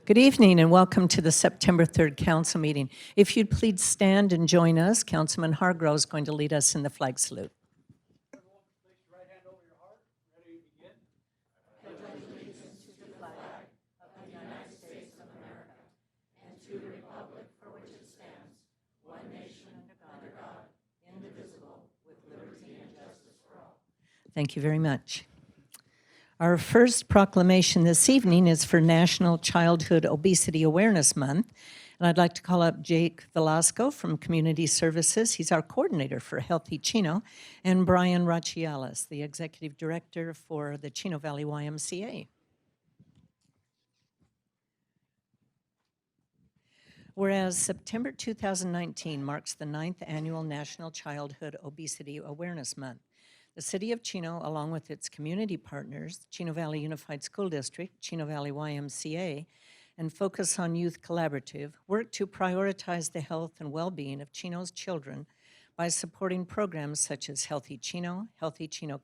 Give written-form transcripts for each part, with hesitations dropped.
Good evening and welcome to the September 3rd Council meeting. If you'd please stand and join us, Councilman Hargrove is going to lead us in the flag salute. Thank you very much. Our first proclamation this evening is for National Childhood Obesity Awareness Month. And I'd like to call up Jake Velasco from Community Services. He's our coordinator for Healthy Chino, and Brian Rachialis, the executive director for the Chino Valley YMCA. Whereas September 2019 marks the 9th annual National Childhood Obesity Awareness Month, the City of Chino, along with its community partners, Chino Valley Unified School District, Chino Valley YMCA, and Focus on Youth Collaborative, work to prioritize the health and well-being of Chino's children by supporting programs such as Healthy Chino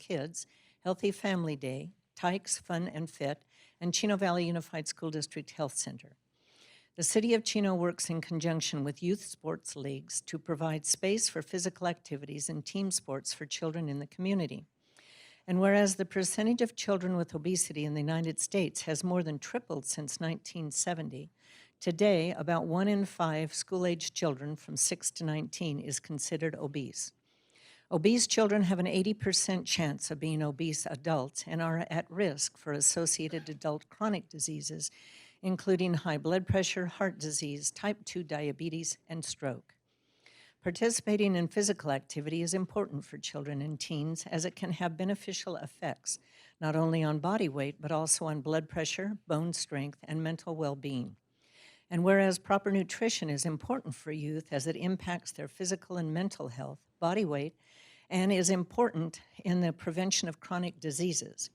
Kids, Healthy Family Day, Tykes Fun and Fit, and Chino Valley Unified School District Health Center. The City of Chino works in conjunction with youth sports leagues to provide space for physical activities and team sports for children in the community. And whereas the percentage of children with obesity in the United States has more than tripled since 1970, today about 1 in 5 school-aged children from 6 to 19 is considered obese. Obese children have an 80% chance of being obese adults and are at risk for associated adult chronic diseases, including high blood pressure, heart disease, type 2 diabetes, and stroke. Participating in physical activity is important for children and teens as it can have beneficial effects, not only on body weight, but also on blood pressure, bone strength, and mental well-being. And whereas proper nutrition is important for youth as it impacts their physical and mental health, body weight, and is important in the prevention of chronic diseases,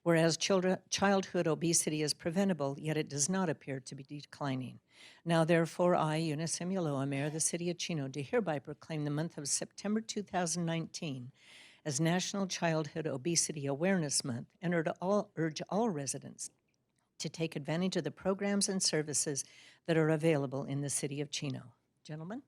whereas childhood obesity is preventable, yet it does not appear to be declining. Now, therefore, I, Eunice Emuloa, Mayor of the City of Chino, do hereby proclaim the month of September 2019 as National Childhood Obesity Awareness Month and urge all residents to take advantage of the programs and services that are available in the City of Chino. Gentlemen?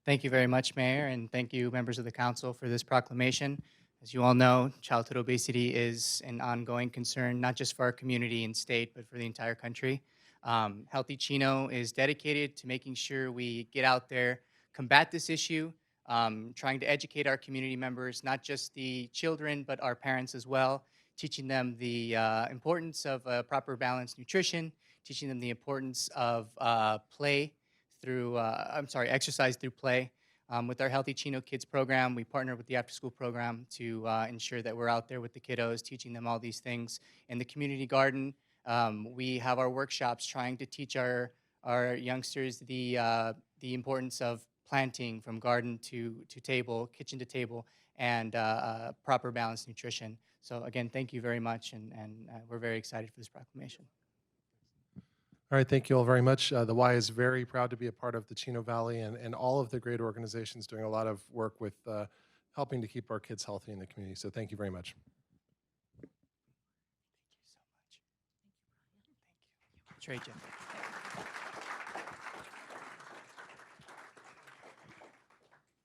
Thank you very much, Mayor, and thank you, members of the council, for this proclamation. As you all know, childhood obesity is an ongoing concern, not just for our community and state, but for the entire country. Healthy Chino is dedicated to making sure we get out there, combat this issue, trying to educate our community members, not just the children, but our parents as well, teaching them the importance of proper balanced nutrition, teaching them the importance of exercise through play. With our Healthy Chino Kids program, we partner with the after-school program to ensure that we're out there with the kiddos, teaching them all these things. In the community garden, we have our workshops trying to teach our youngsters the importance of planting from garden to table, kitchen to table, and proper balanced nutrition. So again, thank you very much, and we're very excited for this proclamation. All right, thank you all very much. The Y is very proud to be a part of the Chino Valley and all of the great organizations doing a lot of work with helping to keep our kids healthy in the community. So thank you very much. Thank you so much. Thank you. Trey,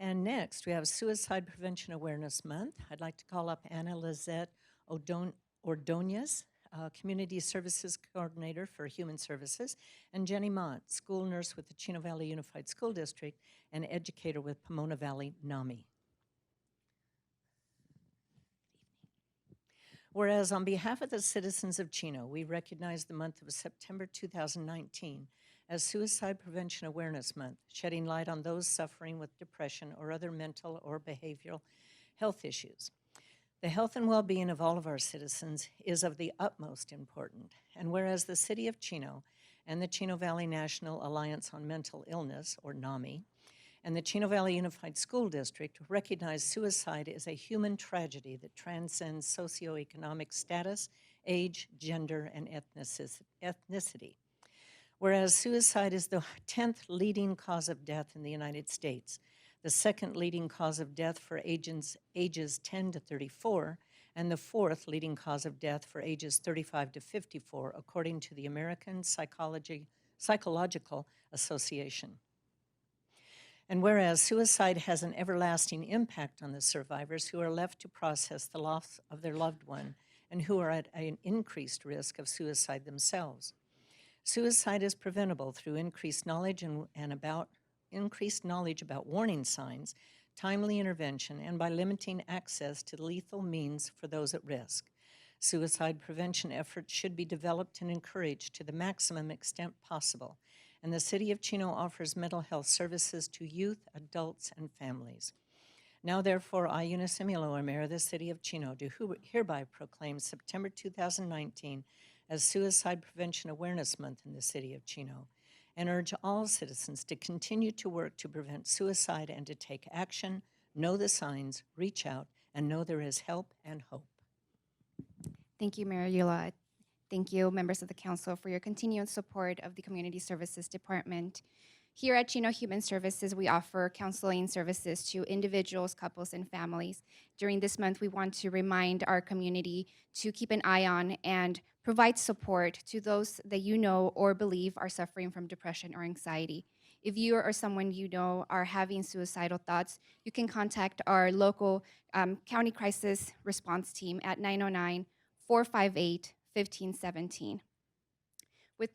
And next, we have Suicide Prevention Awareness Month. I'd like to call up Anna Lizette Ordonez Community Services Coordinator for Human Services, and Jenny Mott, school nurse with the Chino Valley Unified School District and educator with Pomona Valley NAMI. Whereas on behalf of the citizens of Chino, we recognize the month of September 2019 as Suicide Prevention Awareness Month, shedding light on those suffering with depression or other mental or behavioral health issues. The health and well-being of all of our citizens is of the utmost importance, and whereas the City of Chino and the Chino Valley National Alliance on Mental Illness, or NAMI, and the Chino Valley Unified School District recognize suicide as a human tragedy that transcends socioeconomic status, age, gender, and ethnicity. Whereas suicide is the 10th leading cause of death in the United States, the second leading cause of death for ages 10 to 34, and the fourth leading cause of death for ages 35 to 54, according to the American Psychological Association. And whereas suicide has an everlasting impact on the survivors who are left to process the loss of their loved one and who are at an increased risk of suicide themselves. Suicide is preventable through increased knowledge about warning signs, timely intervention, and by limiting access to lethal means for those at risk. Suicide prevention efforts should be developed and encouraged to the maximum extent possible, and the City of Chino offers mental health services to youth, adults, and families. Now, therefore, I, Eunice Emiloa, Mayor of the City of Chino, do hereby proclaim September 2019 as Suicide Prevention Awareness Month in the City of Chino, and urge all citizens to continue to work to prevent suicide and to take action, know the signs, reach out, and know there is help and hope. Thank you, Mayor Eula. Thank you, members of the council, for your continued support of the Community Services Department. Here at Chino Human Services, we offer counseling services to individuals, couples, and families. During this month, we want to remind our community to keep an eye on and provide support to those that you know or believe are suffering from depression or anxiety. If you or someone you know are having suicidal thoughts, you can contact our local county crisis response team at 909-458-1517.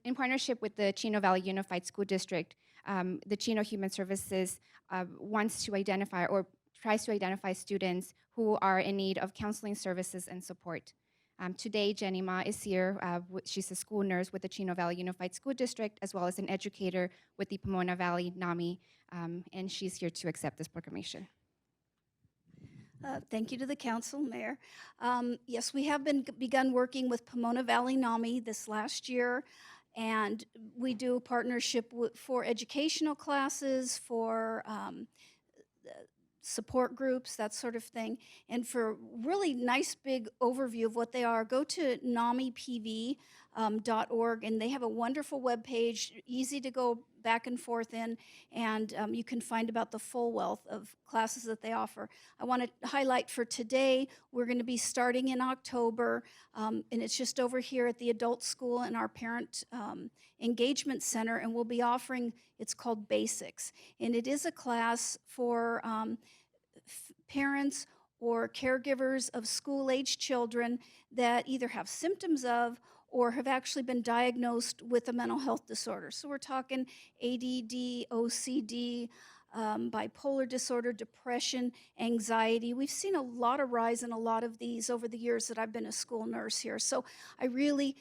In partnership with the Chino Valley Unified School District, the Chino Human Services wants to identify or tries to identify students who are in need of counseling services and support. Today, Jenny Ma is here. She's a school nurse with the Chino Valley Unified School District, as well as an educator with the Pomona Valley NAMI, and she's here to accept this proclamation. Thank you to the council, Mayor. Yes, we have begun working with Pomona Valley NAMI this last year, and we do partnership for educational classes, for support groups, that sort of thing. And for really nice big overview of what they are, go to namipv.org, and they have a wonderful webpage, easy to go back and forth in, and you can find about the full wealth of classes that they offer. I want to highlight for today, we're going to be starting in October, and it's just over here at the adult school in our parent engagement center, and we'll be offering, it's called Basics, and it is a class for parents or caregivers of school-age children that either have symptoms of or have actually been diagnosed with a mental health disorder. So we're talking ADD, OCD, bipolar disorder, depression, anxiety. We've seen a lot of rise in a lot of these over the years that I've been a school nurse here. So I really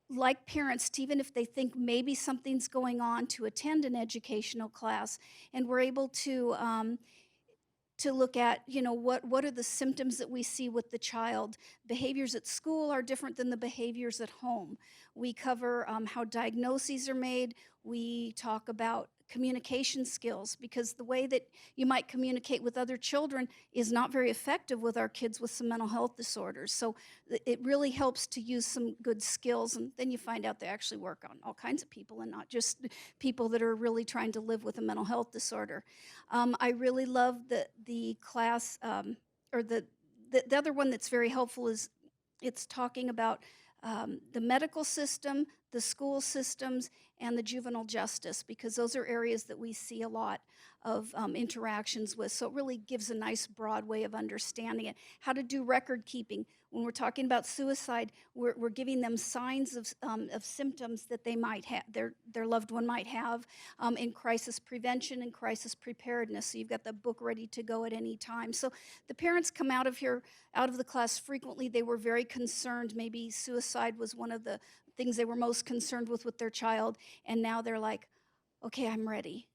like parents to, even if they think maybe something's going on, to attend an educational class, and we're able to look at, what are the symptoms that we see with the child. Behaviors at school are different than the behaviors at home. We cover how diagnoses are made. We talk about communication skills, because the way that you might communicate with other children is not very effective with our kids with some mental health disorders. So it really helps to use some good skills, and then you find out they actually work on all kinds of people and not just people that are really trying to live with a mental health disorder. I really love the class, or the other one that's very helpful is it's talking about the medical system, the school systems, and the juvenile justice, because those are areas that we see a lot of interactions with. So it really gives a nice broad way of understanding it. How to do record keeping. When we're talking about suicide, we're giving them signs of symptoms that they might have, their loved one might have, in crisis prevention and crisis preparedness. So you've got the book ready to go at any time. So the parents come out of the class frequently. They were very concerned. Maybe suicide was one of the things they were most concerned with their child. And now they're like, okay, I'm ready.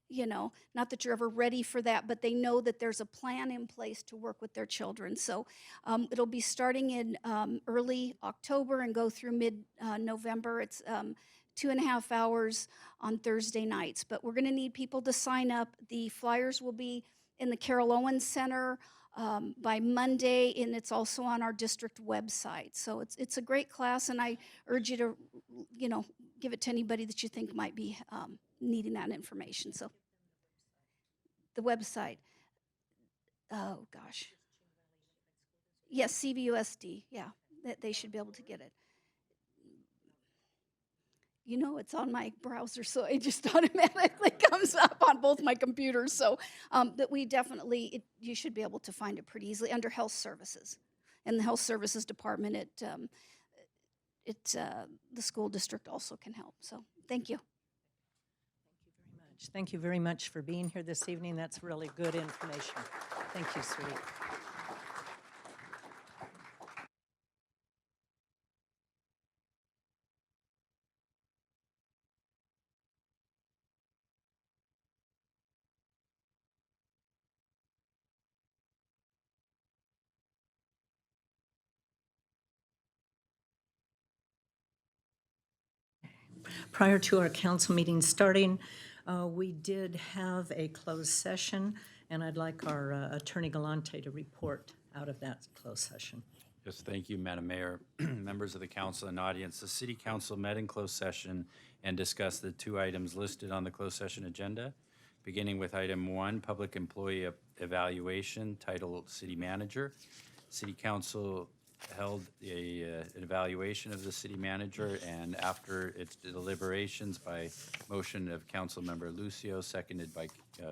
Not that you're ever ready for that, but they know that there's a plan in place to work with their children. So it'll be starting in early October and go through mid-November. It's 2.5 hours on Thursday nights. But we're going to need people to sign up. The flyers will be in the Carol Owens Center by Monday, and it's also on our district website. So it's a great class, and I urge you to, give it to anybody that you think might be needing that information. So the website, oh gosh. Yes, CVUSD, yeah, they should be able to get it. It's on my browser, so it just automatically comes up on both my computers. So that we definitely, you should be able to find it pretty easily under health services. And the health services department at the school district also can help. So thank you. Thank you very much for being here this evening. That's really good information. Thank you, sweetie. Prior to our council meeting starting, we did have a closed session, and I'd like our Attorney Galante to report out of that closed session. Yes, thank you, Madam Mayor. Members of the council and audience, the City Council met in closed session and discussed the 2 items listed on the closed session agenda, beginning with item 1, Public Employee Evaluation, titled City Manager. City Council held an evaluation of the city manager, and after its deliberations by motion of Council Member Lucio, seconded by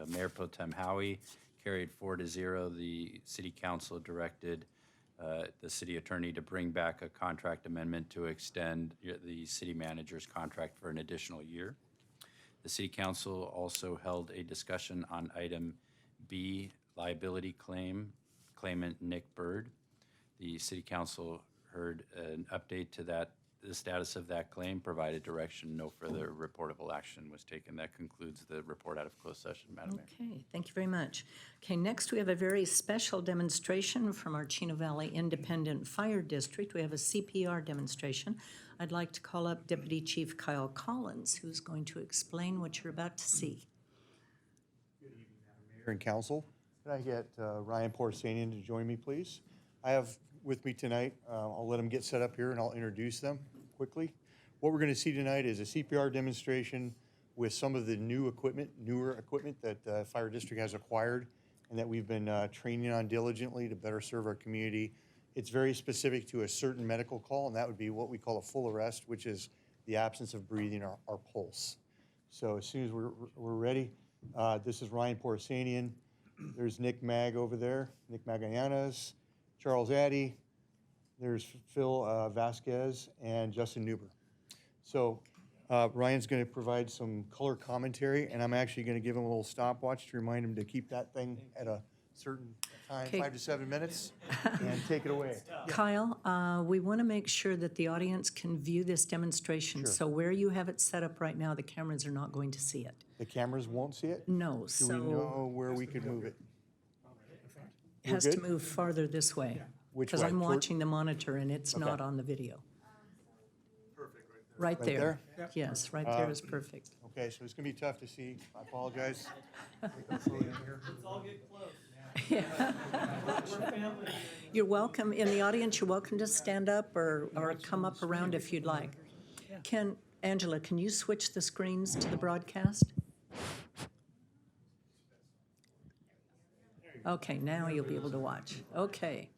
Mayor Pro Tem Howie, carried 4-0. The City Council directed the city attorney to bring back a contract amendment to extend the city manager's contract for an additional year. The City Council also held a discussion on item B, liability claim, claimant Nick Bird. The City Council heard an update to the status of that claim, provided direction. No further reportable action was taken. That concludes the report out of closed session, Madam Mayor. Okay, thank you very much. Okay, next we have a very special demonstration from our Chino Valley Independent Fire District. We have a CPR demonstration. I'd like to call up Deputy Chief Kyle Collins, who's going to explain what you're about to see. Mayor and Council. Can I get Ryan Porsanian to join me, please? I have with me tonight, I'll let them get set up here and I'll introduce them quickly. What we're going to see tonight is a CPR demonstration with some of the newer equipment that the Fire District has acquired and that we've been training on diligently to better serve our community. It's very specific to a certain medical call, and that would be what we call a full arrest, which is the absence of breathing or our pulse. So as soon as we're ready, this is Ryan Porsanian. There's Nick Mag over there, Nick Magallanes, Charles Addy, there's Phil Vasquez, and Justin Newber. So Ryan's going to provide some color commentary, and I'm actually going to give him a little stopwatch to remind him to keep that thing at a certain time, Okay. 5 to 7 minutes, and take it away. Kyle, we want to make sure that the audience can view this demonstration. Sure. So where you have it set up right now, the cameras are not going to see it. The cameras won't see it? No, Do so we know where we could move it? it has we're to good? move farther this way. Which Because way? I'm Toward- watching the monitor and it's Okay. not on the video. Right Right there. Yes, right there is perfect. Okay, so it's going to be tough to see. I apologize. You're welcome, in the audience, you're welcome to stand up or come up around if you'd like. Angela, can you switch the screens to the broadcast? Okay, now you'll be able to watch. Okay.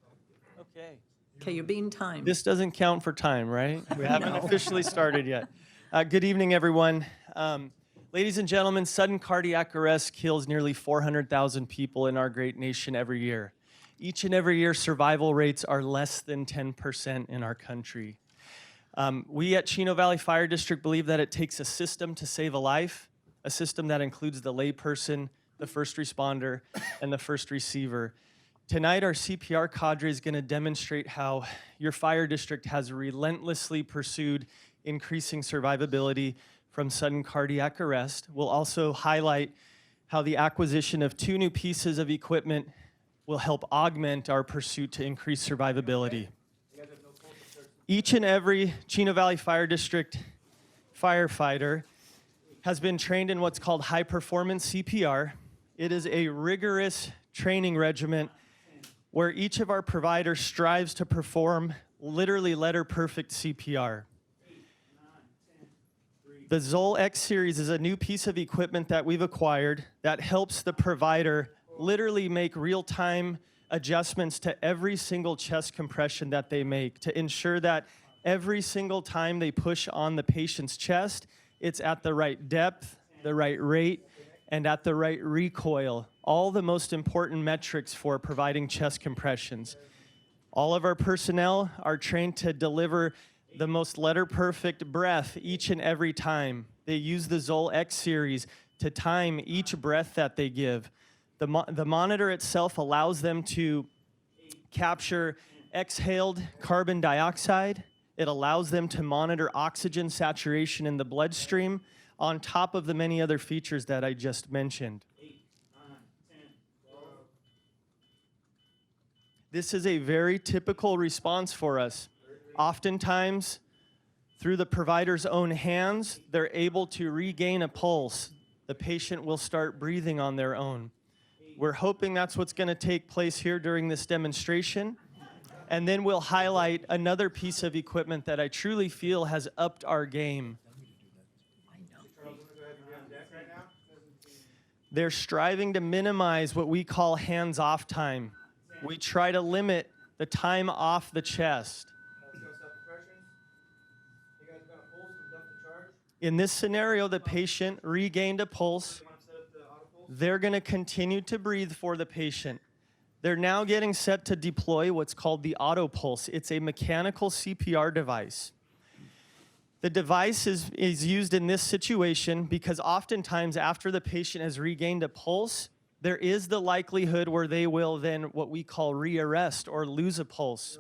Okay. Okay, you're being timed. This doesn't count for time, right? We haven't officially started yet. Good evening, everyone. Ladies and gentlemen, sudden cardiac arrest kills nearly 400,000 people in our great nation every year. Each and every year, survival rates are less than 10% in our country. We at Chino Valley Fire District believe that it takes a system to save a life, a system that includes the layperson, the first responder, and the first receiver. Tonight, our CPR cadre is going to demonstrate how your fire district has relentlessly pursued increasing survivability from sudden cardiac arrest. We'll also highlight how the acquisition of 2 new pieces of equipment will help augment our pursuit to increase survivability. Each and every Chino Valley Fire District firefighter has been trained in what's called high-performance CPR. It is a rigorous training regimen where each of our providers strives to perform literally letter-perfect CPR. The Zoll X Series is a new piece of equipment that we've acquired that helps the provider literally make real-time adjustments to every single chest compression that they make to ensure that every single time they push on the patient's chest, it's at the right depth, the right rate, and at the right recoil. All the most important metrics for providing chest compressions. All of our personnel are trained to deliver the most letter-perfect breath each and every time. They use the Zoll X Series to time each breath that they give. The monitor itself allows them to capture exhaled carbon dioxide. It allows them to monitor oxygen saturation in the bloodstream on top of the many other features that I just mentioned. This is a very typical response for us. Oftentimes, through the provider's own hands, they're able to regain a pulse. The patient will start breathing on their own. We're hoping that's what's going to take place here during this demonstration. And then we'll highlight another piece of equipment that I truly feel has upped our game. They're striving to minimize what we call hands-off time. We try to limit the time off the chest. In this scenario, the patient regained a pulse. They're going to continue to breathe for the patient. They're now getting set to deploy what's called the auto pulse. It's a mechanical CPR device. The device is used in this situation because oftentimes after the patient has regained a pulse, there is the likelihood where they will then what we call re-arrest or lose a pulse.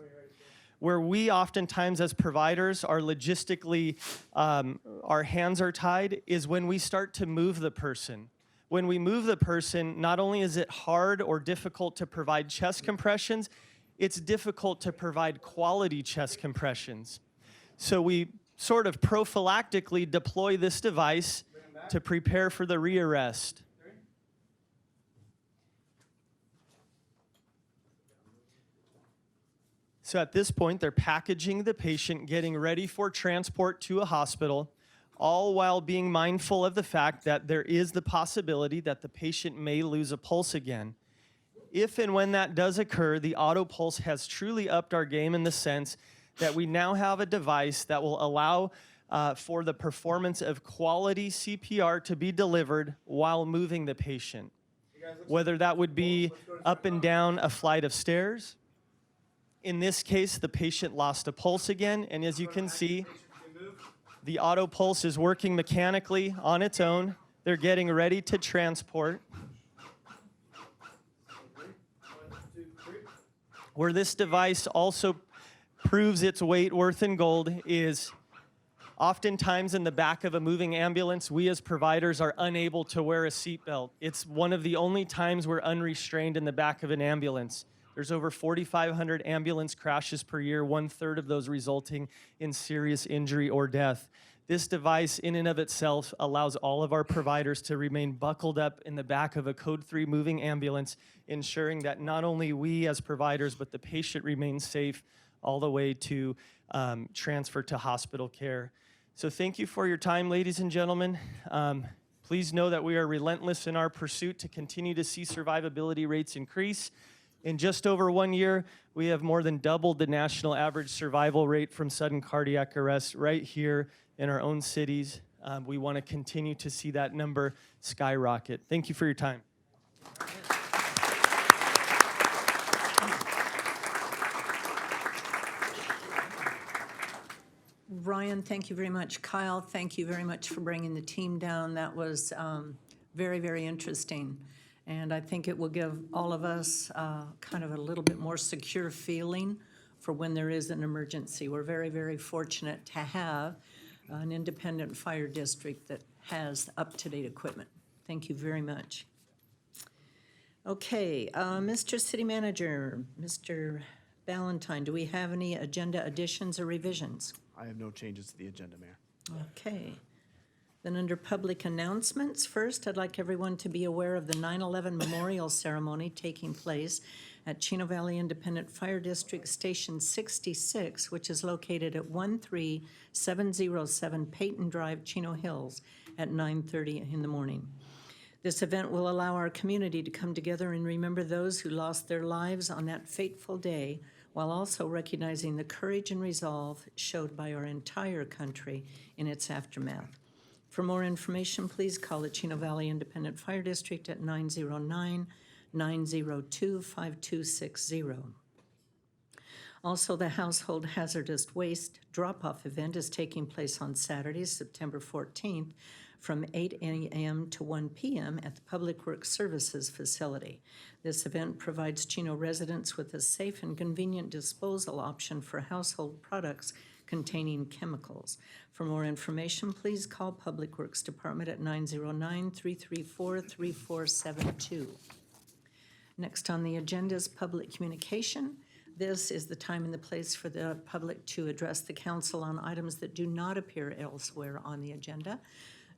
Where we oftentimes as providers are logistically, our hands are tied, is when we start to move the person. When we move the person, not only is it hard or difficult to provide chest compressions, it's difficult to provide quality chest compressions. So we sort of prophylactically deploy this device to prepare for the re-arrest. So at this point, they're packaging the patient, getting ready for transport to a hospital, all while being mindful of the fact that there is the possibility that the patient may lose a pulse again. If and when that does occur, the auto pulse has truly upped our game in the sense that we now have a device that will allow for the performance of quality CPR to be delivered while moving the patient. Whether that would be up and down a flight of stairs. In this case, the patient lost a pulse again, and as you can see, the auto pulse is working mechanically on its own. They're getting ready to transport. Where this device also proves its weight, worth in gold is oftentimes in the back of a moving ambulance, we as providers are unable to wear a seatbelt. It's one of the only times we're unrestrained in the back of an ambulance. There's over 4,500 ambulance crashes per year, 1/3 of those resulting in serious injury or death. This device in and of itself allows all of our providers to remain buckled up in the back of a Code 3 moving ambulance, ensuring that not only we as providers, but the patient remains safe all the way to transfer to hospital care. So thank you for your time, ladies and gentlemen. Please know that we are relentless in our pursuit to continue to see survivability rates increase. In just over 1 year, we have more than doubled the national average survival rate from sudden cardiac arrest right here in our own cities. We want to continue to see that number skyrocket. Thank you for your time. Ryan, thank you very much. Kyle, thank you very much for bringing the team down. That was very, very interesting. And I think it will give all of us kind of a little bit more secure feeling for when there is an emergency. We're very, very fortunate to have an independent fire district that has up-to-date equipment. Thank you very much. Okay, Mr. City Manager, Mr. Ballantyne, do we have any agenda additions or revisions? I have no changes to the agenda, Mayor. Okay. Then under public announcements, first, I'd like everyone to be aware of the 9/11 Memorial Ceremony taking place at Chino Valley Independent Fire District Station 66, which is located at 13707 Peyton Drive, Chino Hills, at 9:30 in the morning. This event will allow our community to come together and remember those who lost their lives on that fateful day, while also recognizing the courage and resolve showed by our entire country in its aftermath. For more information, please call the Chino Valley Independent Fire District at 909-902-5260. Also, the Household Hazardous Waste Drop-Off event is taking place on Saturday, September 14th, from 8 a.m. to 1 p.m. at the Public Works Services facility. This event provides Chino residents with a safe and convenient disposal option for household products containing chemicals. For more information, please call Public Works Department at 909-334-3472. Next on the agenda is public communication. This is the time and the place for the public to address the council on items that do not appear elsewhere on the agenda.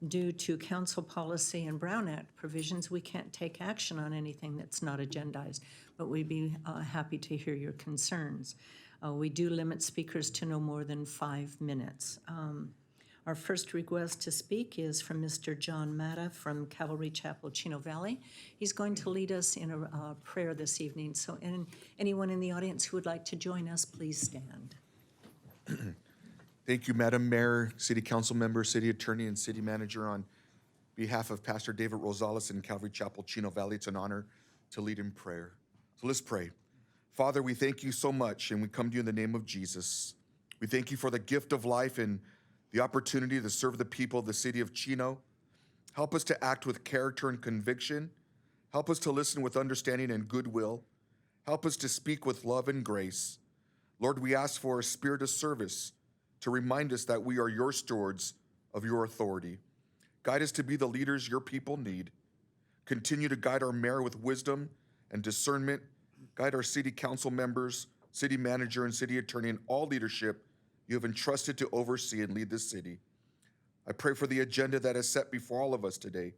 Due to council policy and Brown Act provisions, we can't take action on anything that's not agendized, but we'd be happy to hear your concerns. We do limit speakers to no more than 5 minutes. Our first request to speak is from Mr. John Matta from Calvary Chapel, Chino Valley. He's going to lead us in a prayer this evening. So anyone in the audience who would like to join us, please stand. Thank you, Madam Mayor, City Council Member, City Attorney, and City Manager. On behalf of Pastor David Rosales and Calvary Chapel, Chino Valley, it's an honor to lead in prayer. So let's pray. Father, we thank you so much, and we come to you in the name of Jesus. We thank you for the gift of life and the opportunity to serve the people of the city of Chino. Help us to act with character and conviction. Help us to listen with understanding and goodwill. Help us to speak with love and grace. Lord, we ask for a spirit of service to remind us that we are your stewards of your authority. Guide us to be the leaders your people need. Continue to guide our mayor with wisdom and discernment. Guide our city council members, city manager, and city attorney, and all leadership you have entrusted to oversee and lead this city. I pray for the agenda that is set before all of us today.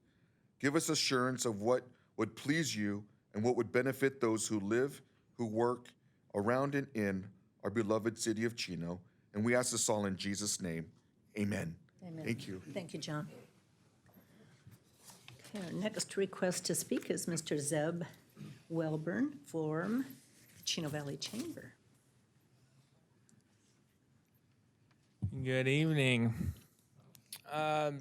Give us assurance of what would please you and what would benefit those who live, who work around and in our beloved city of Chino. And we ask this all in Jesus' name. Amen. Amen. Thank you. Thank you, John. Okay, our next request to speak is Mr. Zeb Welburn from the Chino Valley Chamber. Good evening.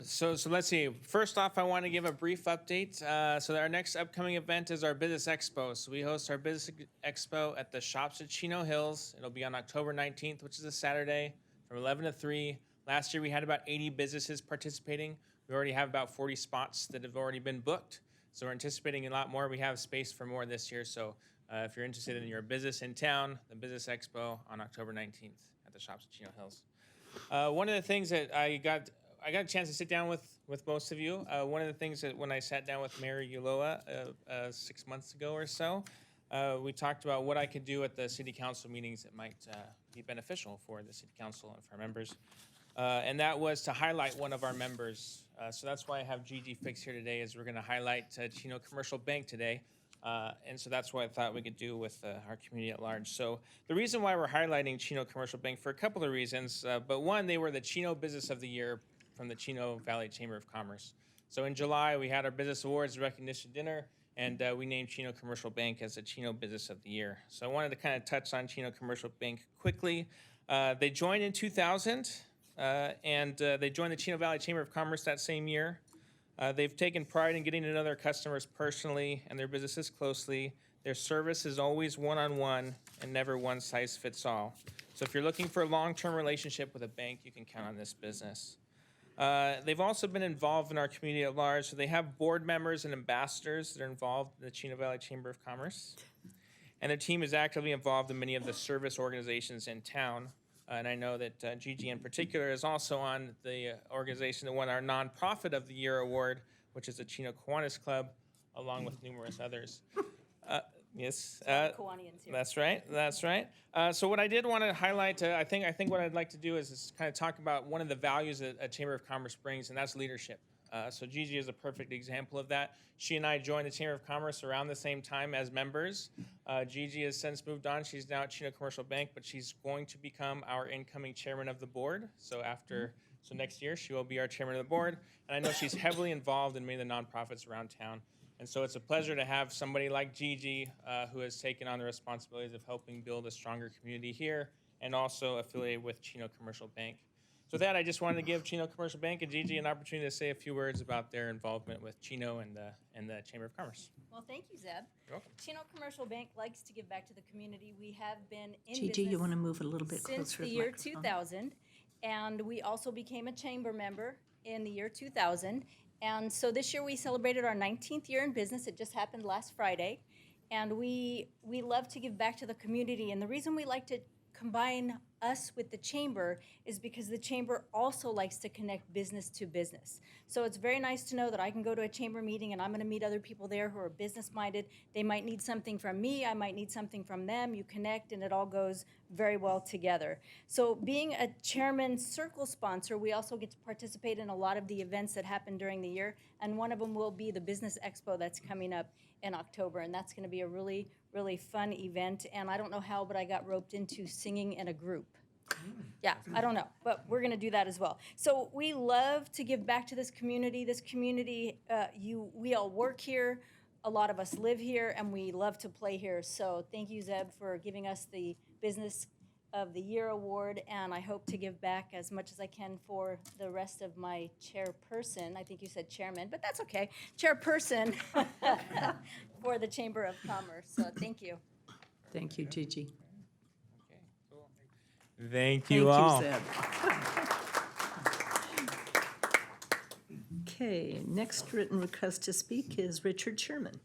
So let's see. First off, I want to give a brief update. So our next upcoming event is our Business Expo. So we host our Business Expo at the Shops at Chino Hills. It'll be on October 19th, which is a Saturday, from 11 to 3. Last year we had about 80 businesses participating. We already have about 40 spots that have already been booked. So we're anticipating a lot more. We have space for more this year. So if you're interested in your business in town, the Business Expo on October 19th at the Shops at Chino Hills. One of the things that I got a chance to sit down with most of you. One of the things that when I sat down with Mayor Ulloa 6 months ago or so, we talked about what I could do at the city council meetings that might be beneficial for the city council and for our members. And that was to highlight one of our members. So that's why I have Gigi Fix here today, is we're going to highlight Chino Commercial Bank today. And so that's what I thought we could do with our community at large. So the reason why we're highlighting Chino Commercial Bank, for a couple of reasons, but one, they were the Chino Business of the Year from the Chino Valley Chamber of Commerce. So in July, we had our Business Awards recognition dinner, and we named Chino Commercial Bank as the Chino Business of the Year. So I wanted to kind of touch on Chino Commercial Bank quickly. They joined in 2000. and they joined the Chino Valley Chamber of Commerce that same year. They've taken pride in getting to know their customers personally and their businesses closely. Their service is always one-on-one and never one size fits all. So if you're looking for a long-term relationship with a bank, you can count on this business. They've also been involved in our community at large. So they have board members and ambassadors that are involved in the Chino Valley Chamber of Commerce. And their team is actively involved in many of the service organizations in town. And I know that Gigi in particular is also on the organization that won our Nonprofit of the Year award, which is the Chino Kiwanis Club, along with numerous others. Yes, that's right. That's right. So what I did want to highlight, I think what I'd like to do is kind of talk about one of the values that a Chamber of Commerce brings, and that's leadership. So Gigi is a perfect example of that. She and I joined the Chamber of Commerce around the same time as members. Gigi has since moved on. She's now at Chino Commercial Bank, but she's going to become our incoming chairman of the board. So next year, she will be our chairman of the board. And I know she's heavily involved in many of the nonprofits around town. And so it's a pleasure to have somebody like Gigi who has taken on the responsibilities of helping build a stronger community here and also affiliated with Chino Commercial Bank. So with that, I just wanted to give Chino Commercial Bank and Gigi an opportunity to say a few words about their involvement with Chino and the Chamber of Commerce. Well, thank you, Zeb. You're welcome. Chino Commercial Bank likes to give back to the community. We have been in Gigi, you business want to move a little bit closer since to the the year microphone? 2000, and we also became a chamber member in the year 2000. And so this year we celebrated our 19th year in business. It just happened last Friday. And we love to give back to the community. And the reason we like to combine us with the chamber is because the chamber also likes to connect business to business. So it's very nice to know that I can go to a chamber meeting and I'm going to meet other people there who are business-minded. They might need something from me. I might need something from them. You connect and it all goes very well together. So being a chairman circle sponsor, we also get to participate in a lot of the events that happen during the year. And one of them will be the Business Expo that's coming up in October. And that's going to be a really, really fun event. And I don't know how, but I got roped into singing in a group. Yeah, I don't know, but we're going to do that as well. So we love to give back to this community. This community, we all work here. A lot of us live here, and we love to play here. So thank you, Zeb, for giving us the Business of the Year award, and I hope to give back as much as I can for the rest of my chairperson. I think you said chairman, but that's okay. Chairperson for the Chamber of Commerce. So thank you. Thank you, Gigi. Okay, cool. Thank you all. Zeb. Okay, next written request to speak is Richard Sherman.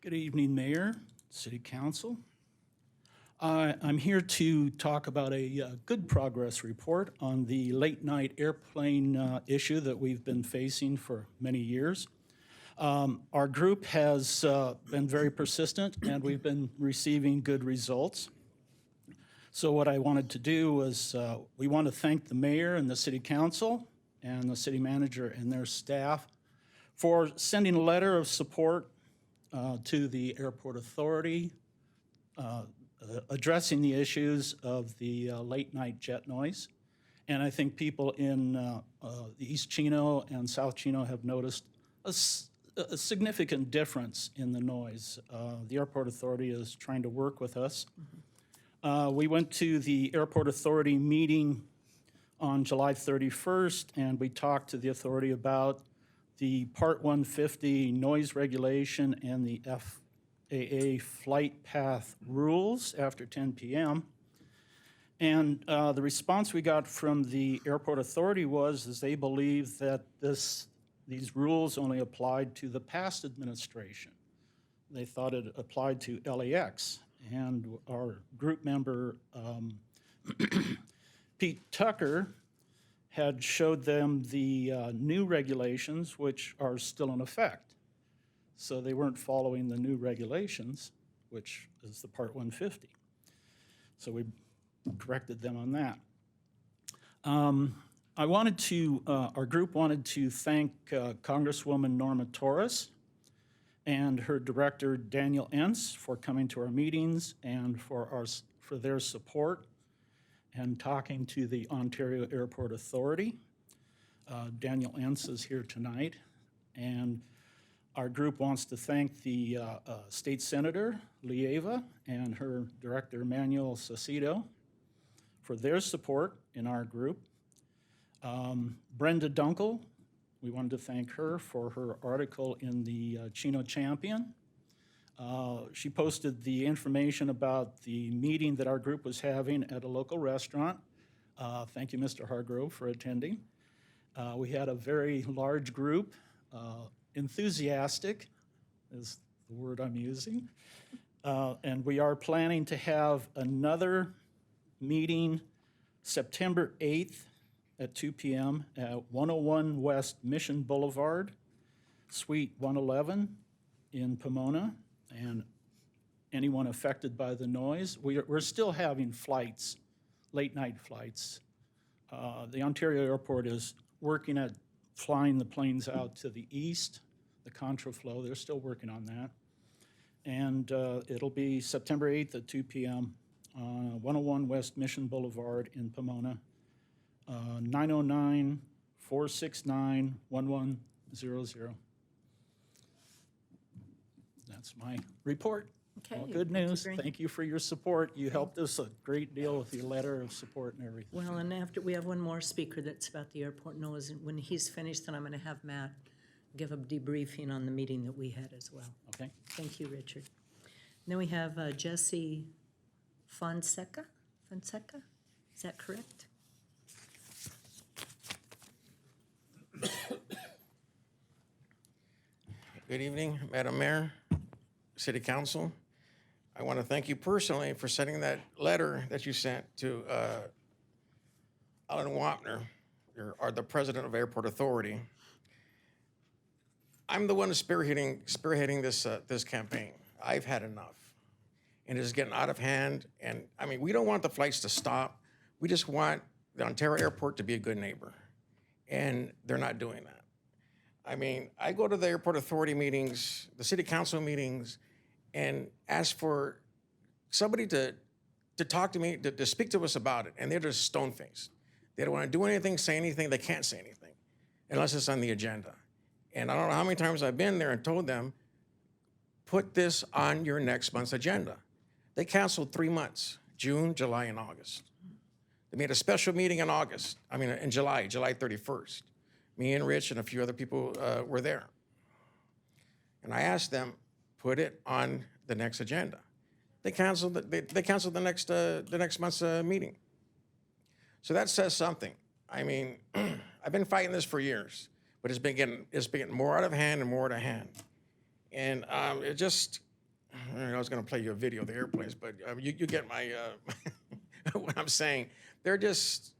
Good evening, Mayor, City Council. I'm here to talk about a good progress report on the late-night airplane issue that we've been facing for many years. Our group has been very persistent, and we've been receiving good results. So what I wanted to do was we want to thank the mayor and the city council and the city manager and their staff for sending a letter of support to the airport authority, addressing the issues of the late-night jet noise. And I think people in the East Chino and South Chino have noticed a significant difference in the noise. The airport authority is trying to work with us. We went to the airport authority meeting on July 31st, and we talked to the authority about the Part 150 noise regulation and the FAA flight path rules after 10 p.m. And the response we got from the airport authority was they believe that these rules only applied to the past administration. They thought it applied to LAX. And our group member, Pete Tucker, had showed them the new regulations, which are still in effect. So they weren't following the new regulations, which is the Part 150. So we corrected them on that. Our group wanted to thank Congresswoman Norma Torres and her director, Daniel Entz, for coming to our meetings and for their support and talking to the Ontario Airport Authority. Daniel Entz is here tonight. And our group wants to thank the State Senator, Lieva, and her Director, Manuel Sacido, for their support in our group. Brenda Dunkel, we wanted to thank her for her article in the Chino Champion. She posted the information about the meeting that our group was having at a local restaurant. Thank you, Mr. Hargrove, for attending. We had a very large group, enthusiastic is the word I'm using. And we are planning to have another meeting September 8th at 2 p.m. at 101 West Mission Boulevard, Suite 111 in Pomona. And anyone affected by the noise, we're still having flights, late night flights. The Ontario Airport is working at flying the planes out to the east, the contraflow. They're still working on that. And it'll be September 8th at 2 p.m. 101 West Mission Boulevard in Pomona, 909-469-1100. That's my report. All Okay, good thank you news. very- Thank you for your support. You helped us a great deal with your letter of support and everything. Well, and after, we have one more speaker that's about the airport noise, and when he's finished, then I'm going to have Matt give a debriefing on the meeting that we had as well. Okay. Thank you, Richard. Then we have Jesse Fonseca? Fonseca? Is that correct? Good evening, Madam Mayor, City Council. I want to thank you personally for sending that letter that you sent to Alan Wapner, or the president of Airport Authority. I'm the one spearheading this campaign. I've had enough, and it is getting out of hand. And I mean, we don't want the flights to stop. We just want the Ontario Airport to be a good neighbor, and they're not doing that. I mean, I go to the Airport Authority meetings, the City Council meetings, and ask for somebody to talk to me, to speak to us about it, and they're just stone-faced. They don't want to do anything, say anything. They can't say anything unless it's on the agenda. And I don't know how many times I've been there and told them, put this on your next month's agenda. They canceled 3 months, June, July, and August. They made a special meeting in July 31st. Me and Rich and a few other people were there. And I asked them, put it on the next agenda. They canceled the next month's meeting. So that says something. I mean, I've been fighting this for years, but it's been getting more out of hand and more out of hand. And it just, I was going to play you a video of the airplanes, but you get my what I'm saying. They're just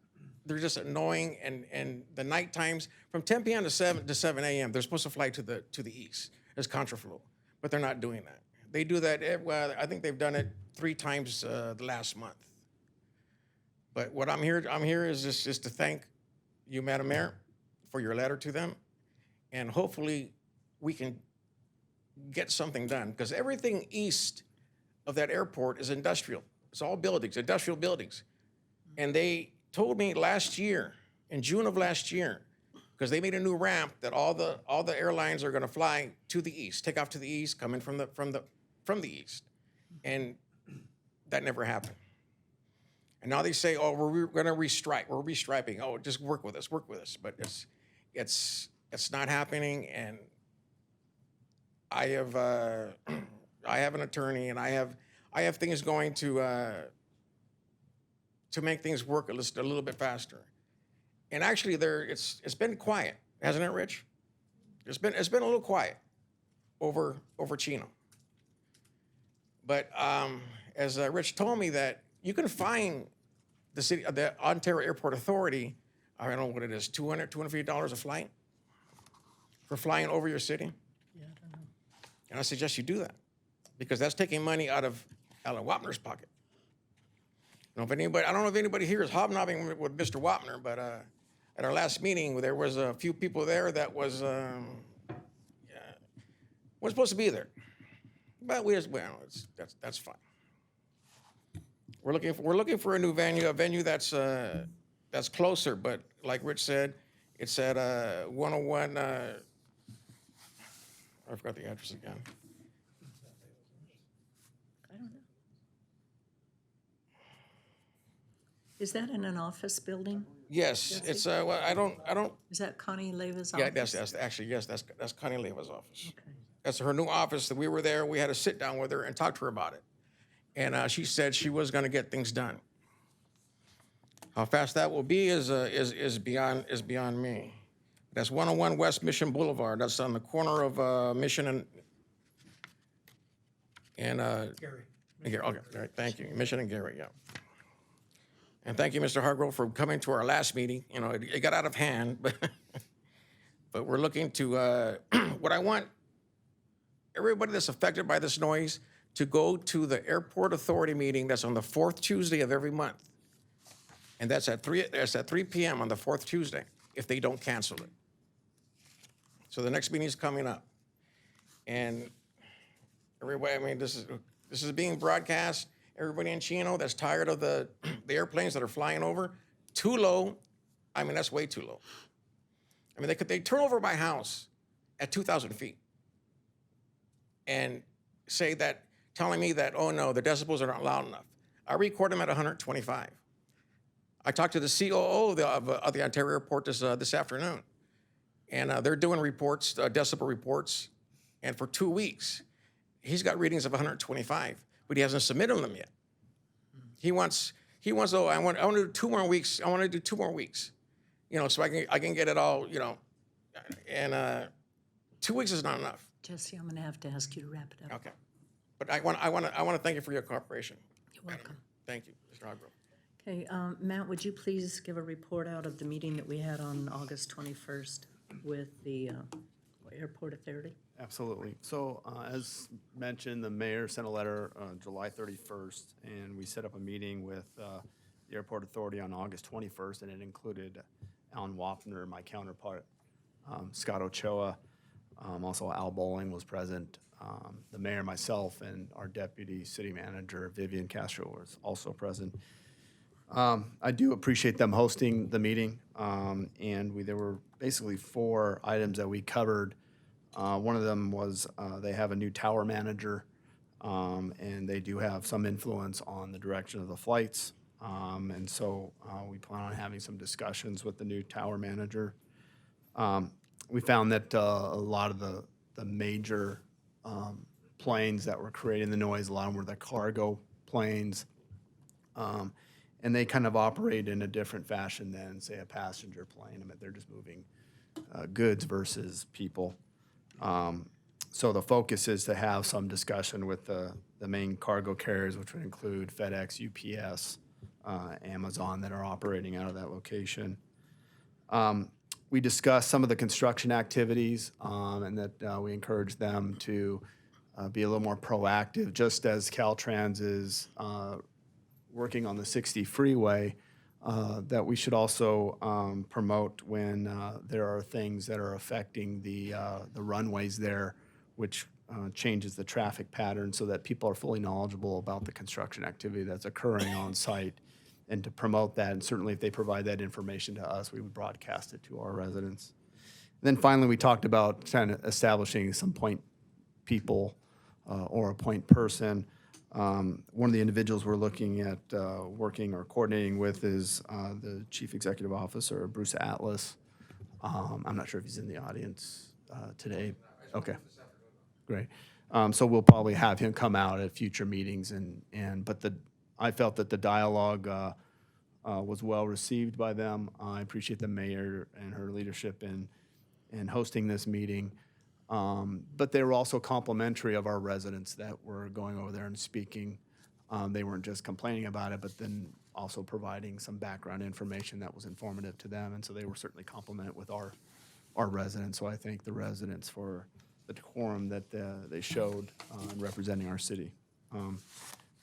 annoying, and the night times from 10 p.m. to 7 a.m. they're supposed to fly to the east as contraflow, but they're not doing that. They do that. Well, I think they've done it 3 times the last month. But what I'm here is just to thank you, Madam Mayor, for your letter to them, and hopefully we can get something done, because everything east of that airport is industrial. It's all buildings, industrial buildings, and they told me last year, in June of last year, because they made a new ramp that all the airlines are going to fly to the east, take off to the east, come in from the east, and that never happened. And now they say, oh, we're going to restripe. We're restriping. Oh, just work with us, but it's not happening. And I have an attorney, and I have things going to make things work a little bit faster. And actually, it's been quiet, hasn't it, Rich? It's been a little quiet over Chino. But as Rich told me, that you can fine the Ontario Airport Authority, I don't know what it is, $250 a flight for flying over your city. Yeah, I don't know. And I suggest you do that, because that's taking money out of Alan Wapner's pocket. I don't know if anybody here is hobnobbing with Mr. Wapner, but at our last meeting, there was a few people there that was weren't supposed to be there. But that's fine. We're looking for a new venue, a venue that's closer. But like Rich said, It's at 101, I forgot the address again. I don't know. Is that in an office building? Yes, it's, well, I don't, Is that Connie Leva's yeah, office? that's actually, yes, that's Connie Leva's office. Okay. That's her new office. That we were there, we had to sit down with her and talk to her about it. And she said she was gonna get things done. How fast that will be is beyond me. That's 101 West Mission Boulevard. That's on the corner of Mission and Gary. Okay, all right, thank you. Mission and Gary, yeah. And thank you, Mr. Hargrove, for coming to our last meeting. You know, it got out of hand, but we're looking to, what I want everybody that's affected by this noise to go to the Airport Authority meeting that's on the 4th Tuesday of every month. And that's at 3 p.m. on the 4th Tuesday, if they don't cancel it. So the next meeting is coming up. And everybody, I mean, this is being broadcast. Everybody in Chino that's tired of the airplanes that are flying over, too low. I mean, that's way too low. I mean, they turn over my house at 2,000 feet and say that, telling me that, oh no, the decibels are not loud enough. I record them at 125. I talked to the COO of the Ontario Airport this afternoon, and they're doing reports, decibel reports, and for 2 weeks, he's got readings of 125, but he hasn't submitted them yet. He wants, oh, I want to do 2 more weeks. I want to do 2 more weeks, you know, so I can get it all, you know, and 2 weeks is not enough. Jesse, I'm going to have to ask you to wrap it up. Okay, but I want to thank you for your cooperation. You're welcome. Thank you, Mr. Hargrove. Okay, Matt, would you please give a report out of the meeting that we had on August 21st with the Airport Authority? Absolutely. So as mentioned, the mayor sent a letter July 31st, and we set up a meeting with the Airport Authority on August 21st, and it included Alan Wapner, my counterpart, Scott Ochoa, also Al Bowling was present, the mayor, myself, and our deputy city manager, Vivian Castro, was also present. I do appreciate them hosting the meeting, and there were basically 4 items that we covered. One of them was they have a new tower manager, and they do have some influence on the direction of the flights. And so we plan on having some discussions with the new tower manager. We found that a lot of the major planes that were creating the noise, a lot of them were the cargo planes. And they kind of operate in a different fashion than, say, a passenger plane. I mean, they're just moving goods versus people. So the focus is to have some discussion with the main cargo carriers, which would include FedEx, UPS, Amazon, that are operating out of that location. We discussed some of the construction activities, and that we encourage them to be a little more proactive, just as Caltrans is working on the 60 freeway, that we should also promote when there are things that are affecting the runways there, which changes the traffic pattern so that people are fully knowledgeable about the construction activity that's occurring on site, and to promote that. And certainly if they provide that information to us, we would broadcast it to our residents. And then finally, we talked about kind of establishing some point people or a point person. One of the individuals we're looking at working or coordinating with is the Chief Executive Officer, Bruce Atlas. I'm not sure if he's in the audience today. Okay, great. So we'll probably have him come out at future meetings, but I felt that the dialogue was well received by them. I appreciate the mayor and her leadership in hosting this meeting. But they were also complimentary of our residents that were going over there and speaking. They weren't just complaining about it, but then also providing some background information that was informative to them. And so they were certainly complimented with our residents. So I thank the residents for the decorum that they showed in representing our city.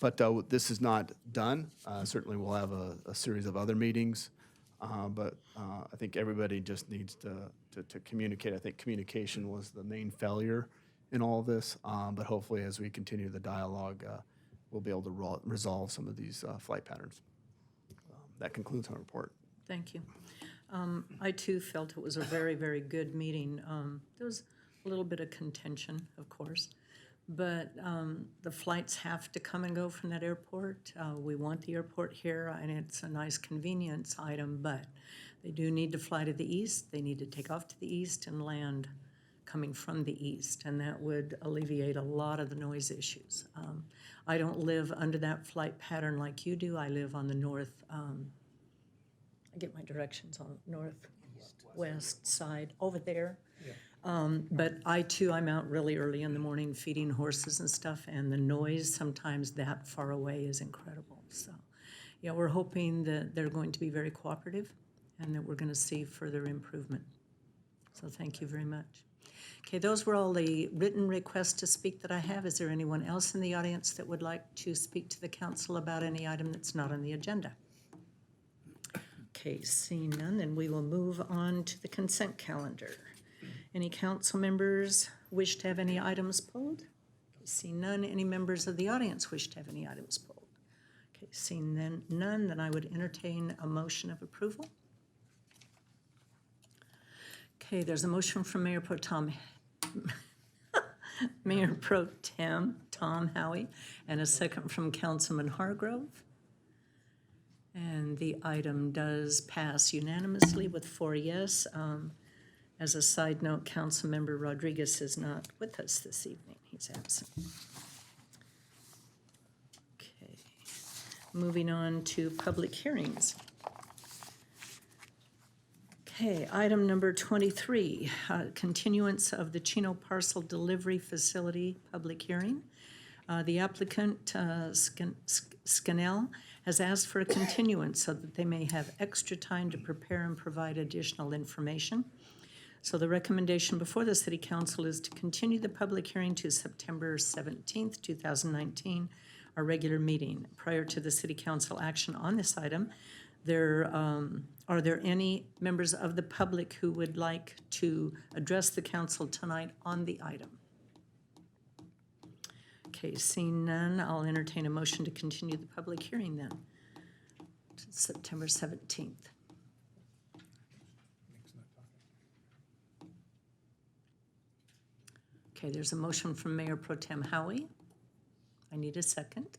But this is not done. Certainly we'll have a series of other meetings. But I think everybody just needs to communicate. I think communication was the main failure in all of this. But hopefully as we continue the dialogue, we'll be able to resolve some of these flight patterns. That concludes my report. Thank you. I too felt it was a very, very good meeting. There was a little bit of contention, of course, but the flights have to come and go from that airport. We want the airport here, and it's a nice convenience item, but they do need to fly to the east. They need to take off to the east and land coming from the east, and that would alleviate a lot of the noise issues. I don't live under that flight pattern like you do. I live on the north, I get my directions on northwest side over there. But I too, I'm out really early in the morning feeding horses and stuff, and the noise sometimes that far away is incredible. So, yeah, we're hoping that they're going to be very cooperative and that we're going to see further improvement. So thank you very much. Okay, those were all the written requests to speak that I have. Is there anyone else in the audience that would like to speak to the council about any item that's not on the agenda? Okay, seeing none, then we will move on to the consent calendar. Any council members wish to have any items pulled? Okay, seeing none, any members of the audience wish to have any items pulled? Okay, seeing none, then I would entertain a motion of approval. Okay, there's a motion from Mayor Pro Tem Tom Howie, and a second from Councilman Hargrove. And the item does pass unanimously with 4 yes. As a side note, Councilmember Rodriguez is not with us this evening. He's absent. Okay, moving on to public hearings. Okay, item number 23, continuance of the Chino Parcel Delivery Facility public hearing. The applicant, Scannell, has asked for a continuance so that they may have extra time to prepare and provide additional information. So the recommendation before the City Council is to continue the public hearing to September 17th, 2019, our regular meeting. Prior to the City Council action on this item, are there any members of the public who would like to address the council tonight on the item? Okay, seeing none, I'll entertain a motion to continue the public hearing then to September 17th. Okay, there's a motion from Mayor Pro Tem Howie. I need a second.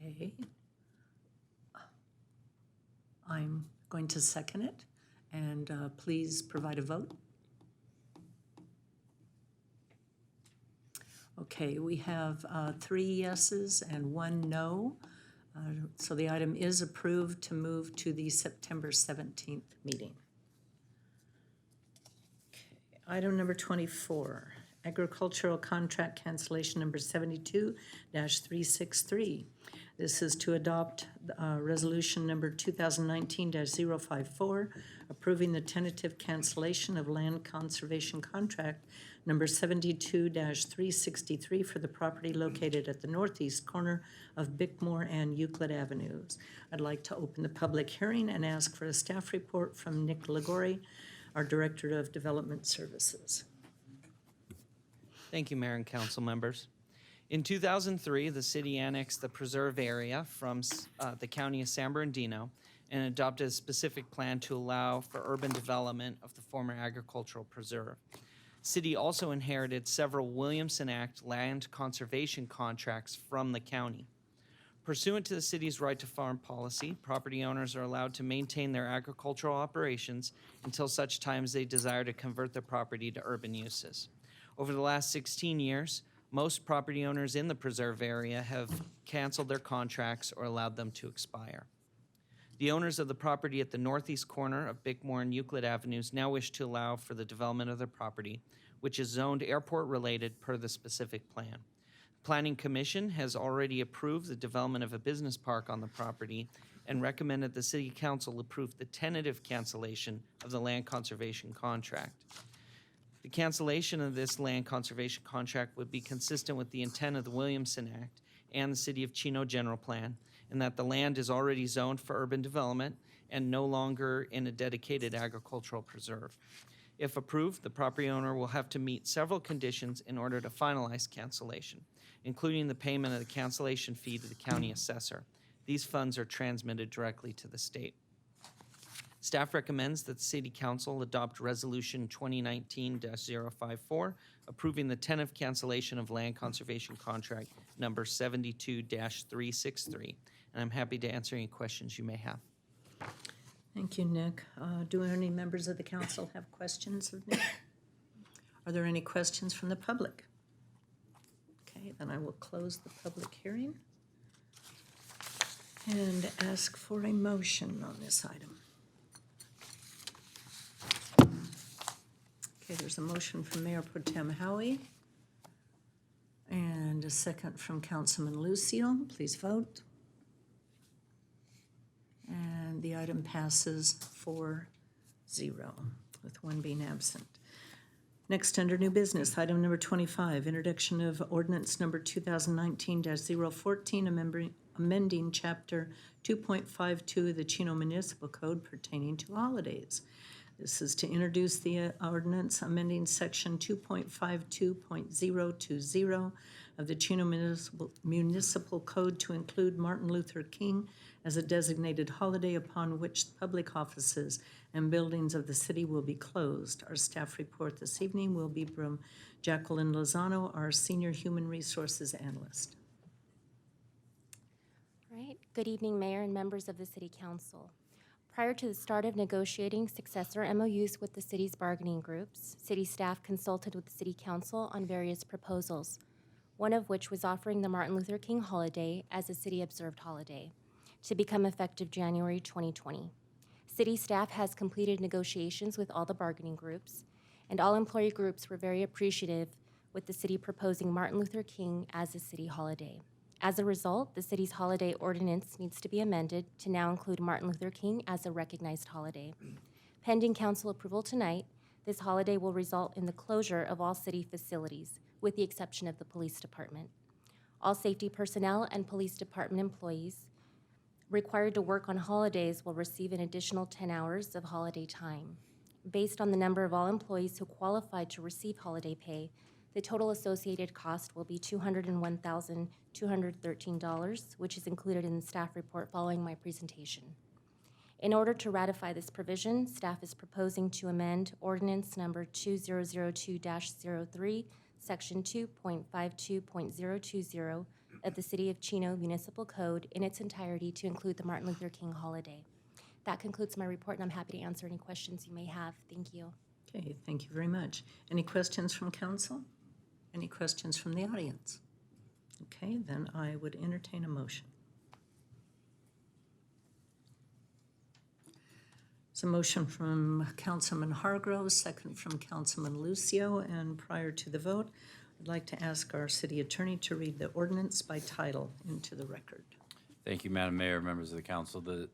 Okay. I'm going to second it, and please provide a vote. Okay, we have 3 yeses and 1 no. So the item is approved to move to the September 17th meeting. Okay, item number 24, agricultural contract cancellation number 72-363. This is to adopt resolution number 2019-054, approving the tentative cancellation of land conservation contract number 72-363 for the property located at the northeast corner of Bickmore and Euclid Avenues. I'd like to open the public hearing and ask for a staff report from Nick Ligori, our Director of Development Services. Thank you, Mayor and council members. In 2003, the city annexed the preserve area from the county of San Bernardino and adopted a specific plan to allow for urban development of the former agricultural preserve. City also inherited several Williamson Act land conservation contracts from the county. Pursuant to the city's right to farm policy, property owners are allowed to maintain their agricultural operations until such time as they desire to convert their property to urban uses. Over the last 16 years, most property owners in the preserve area have canceled their contracts or allowed them to expire. The owners of the property at the northeast corner of Bickmore and Euclid Avenues now wish to allow for the development of their property, which is zoned airport-related per the specific plan. Planning Commission has already approved the development of a business park on the property and recommended the City Council approve the tentative cancellation of the land conservation contract. The cancellation of this land conservation contract would be consistent with the intent of the Williamson Act and the City of Chino General Plan, and that the land is already zoned for urban development and no longer in a dedicated agricultural preserve. If approved, the property owner will have to meet several conditions in order to finalize cancellation, including the payment of the cancellation fee to the county assessor. These funds are transmitted directly to the state. Staff recommends that the City Council adopt Resolution 2019-054, approving the tentative cancellation of land conservation contract number 72-363. And I'm happy to answer any questions you may have. Thank you, Nick. Do any members of the council have questions of Nick? Are there any questions from the public? Okay, then I will close the public hearing and ask for a motion on this item. Okay, there's a motion from Mayor Pro Tem Howie and a second from Councilman Lucio. Please vote. And the item passes 4-0, with one being absent. Next, under new business, item number 25, introduction of ordinance number 2019-014, amending chapter 2.52 of the Chino Municipal Code pertaining to holidays. This is to introduce the ordinance amending section 2.52.020 of the Chino Municipal Code to include Martin Luther King as a designated holiday upon which public offices and buildings of the city will be closed. Our staff report this evening will be from Jacqueline Lozano, our Senior Human Resources Analyst. All right. Good evening, Mayor and members of the City Council. Prior to the start of negotiating successor MOUs with the city's bargaining groups, city staff consulted with the City Council on various proposals, one of which was offering the Martin Luther King holiday as a city-observed holiday to become effective January 2020. City staff has completed negotiations with all the bargaining groups, and all employee groups were very appreciative with the city proposing Martin Luther King as a city holiday. As a result, the city's holiday ordinance needs to be amended to now include Martin Luther King as a recognized holiday. Pending council approval tonight, this holiday will result in the closure of all city facilities, with the exception of the police department. All safety personnel and police department employees required to work on holidays will receive an additional 10 hours of holiday time. Based on the number of all employees who qualified to receive holiday pay, the total associated cost will be $201,213, which is included in the staff report following my presentation. In order to ratify this provision, staff is proposing to amend ordinance number 2002-03, section 2.52.020 of the City of Chino Municipal Code in its entirety to include the Martin Luther King holiday. That concludes my report, and I'm happy to answer any questions you may have. Thank you. Okay, thank you very much. Any questions from council? Any questions from the audience? Okay, then I would entertain a motion. It's a motion from Councilman Hargrove, second from Councilman Lucio, and prior to the vote, I'd like to ask our city attorney to read the ordinance by title into the record. Thank you, Madam Mayor, members of the council. The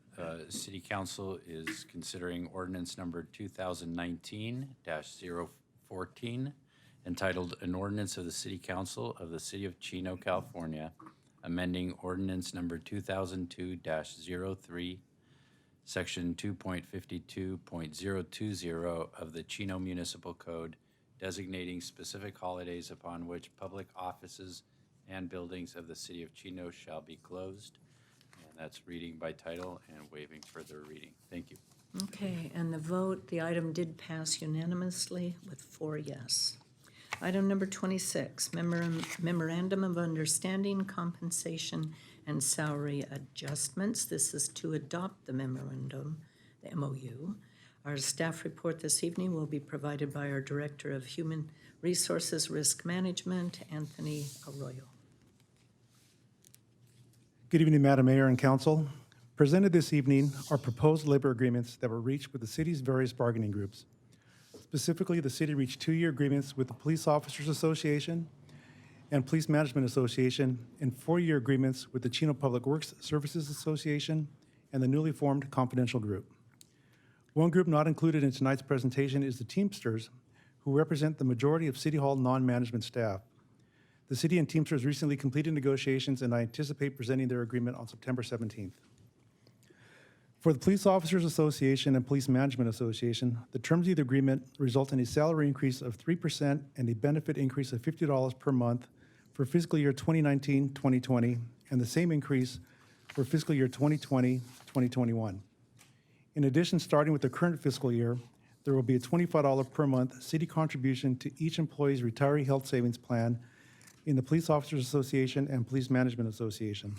City Council is considering ordinance number 2019-014, entitled An Ordinance of the City Council of the City of Chino, California, amending ordinance number 2002-03, section 2.52.020 of the Chino Municipal Code, designating specific holidays upon which public offices and buildings of the City of Chino shall be closed. And that's reading by title and waiving further reading. Thank you. Okay, and the vote, the item did pass unanimously with 4 yes. Item number 26, Memorandum of Understanding, Compensation, and Salary Adjustments. This is to adopt the memorandum, the MOU. Our staff report this evening will be provided by our Director of Human Resources Risk Management, Anthony Arroyo. Good evening, Madam Mayor and Council. Presented this evening are proposed labor agreements that were reached with the city's various bargaining groups. Specifically, the city reached 2-year agreements with the Police Officers Association and Police Management Association and 4-year agreements with the Chino Public Works Services Association and the newly formed Confidential Group. One group not included in tonight's presentation is the Teamsters, who represent the majority of City Hall non-management staff. The city and Teamsters recently completed negotiations, and I anticipate presenting their agreement on September 17th. For the Police Officers Association and Police Management Association, the terms of the agreement result in a salary increase of 3% and a benefit increase of $50 per month for fiscal year 2019-2020, and the same increase for fiscal year 2020-2021. In addition, starting with the current fiscal year, there will be a $25 per month city contribution to each employee's retiree health savings plan in the Police Officers Association and Police Management Association.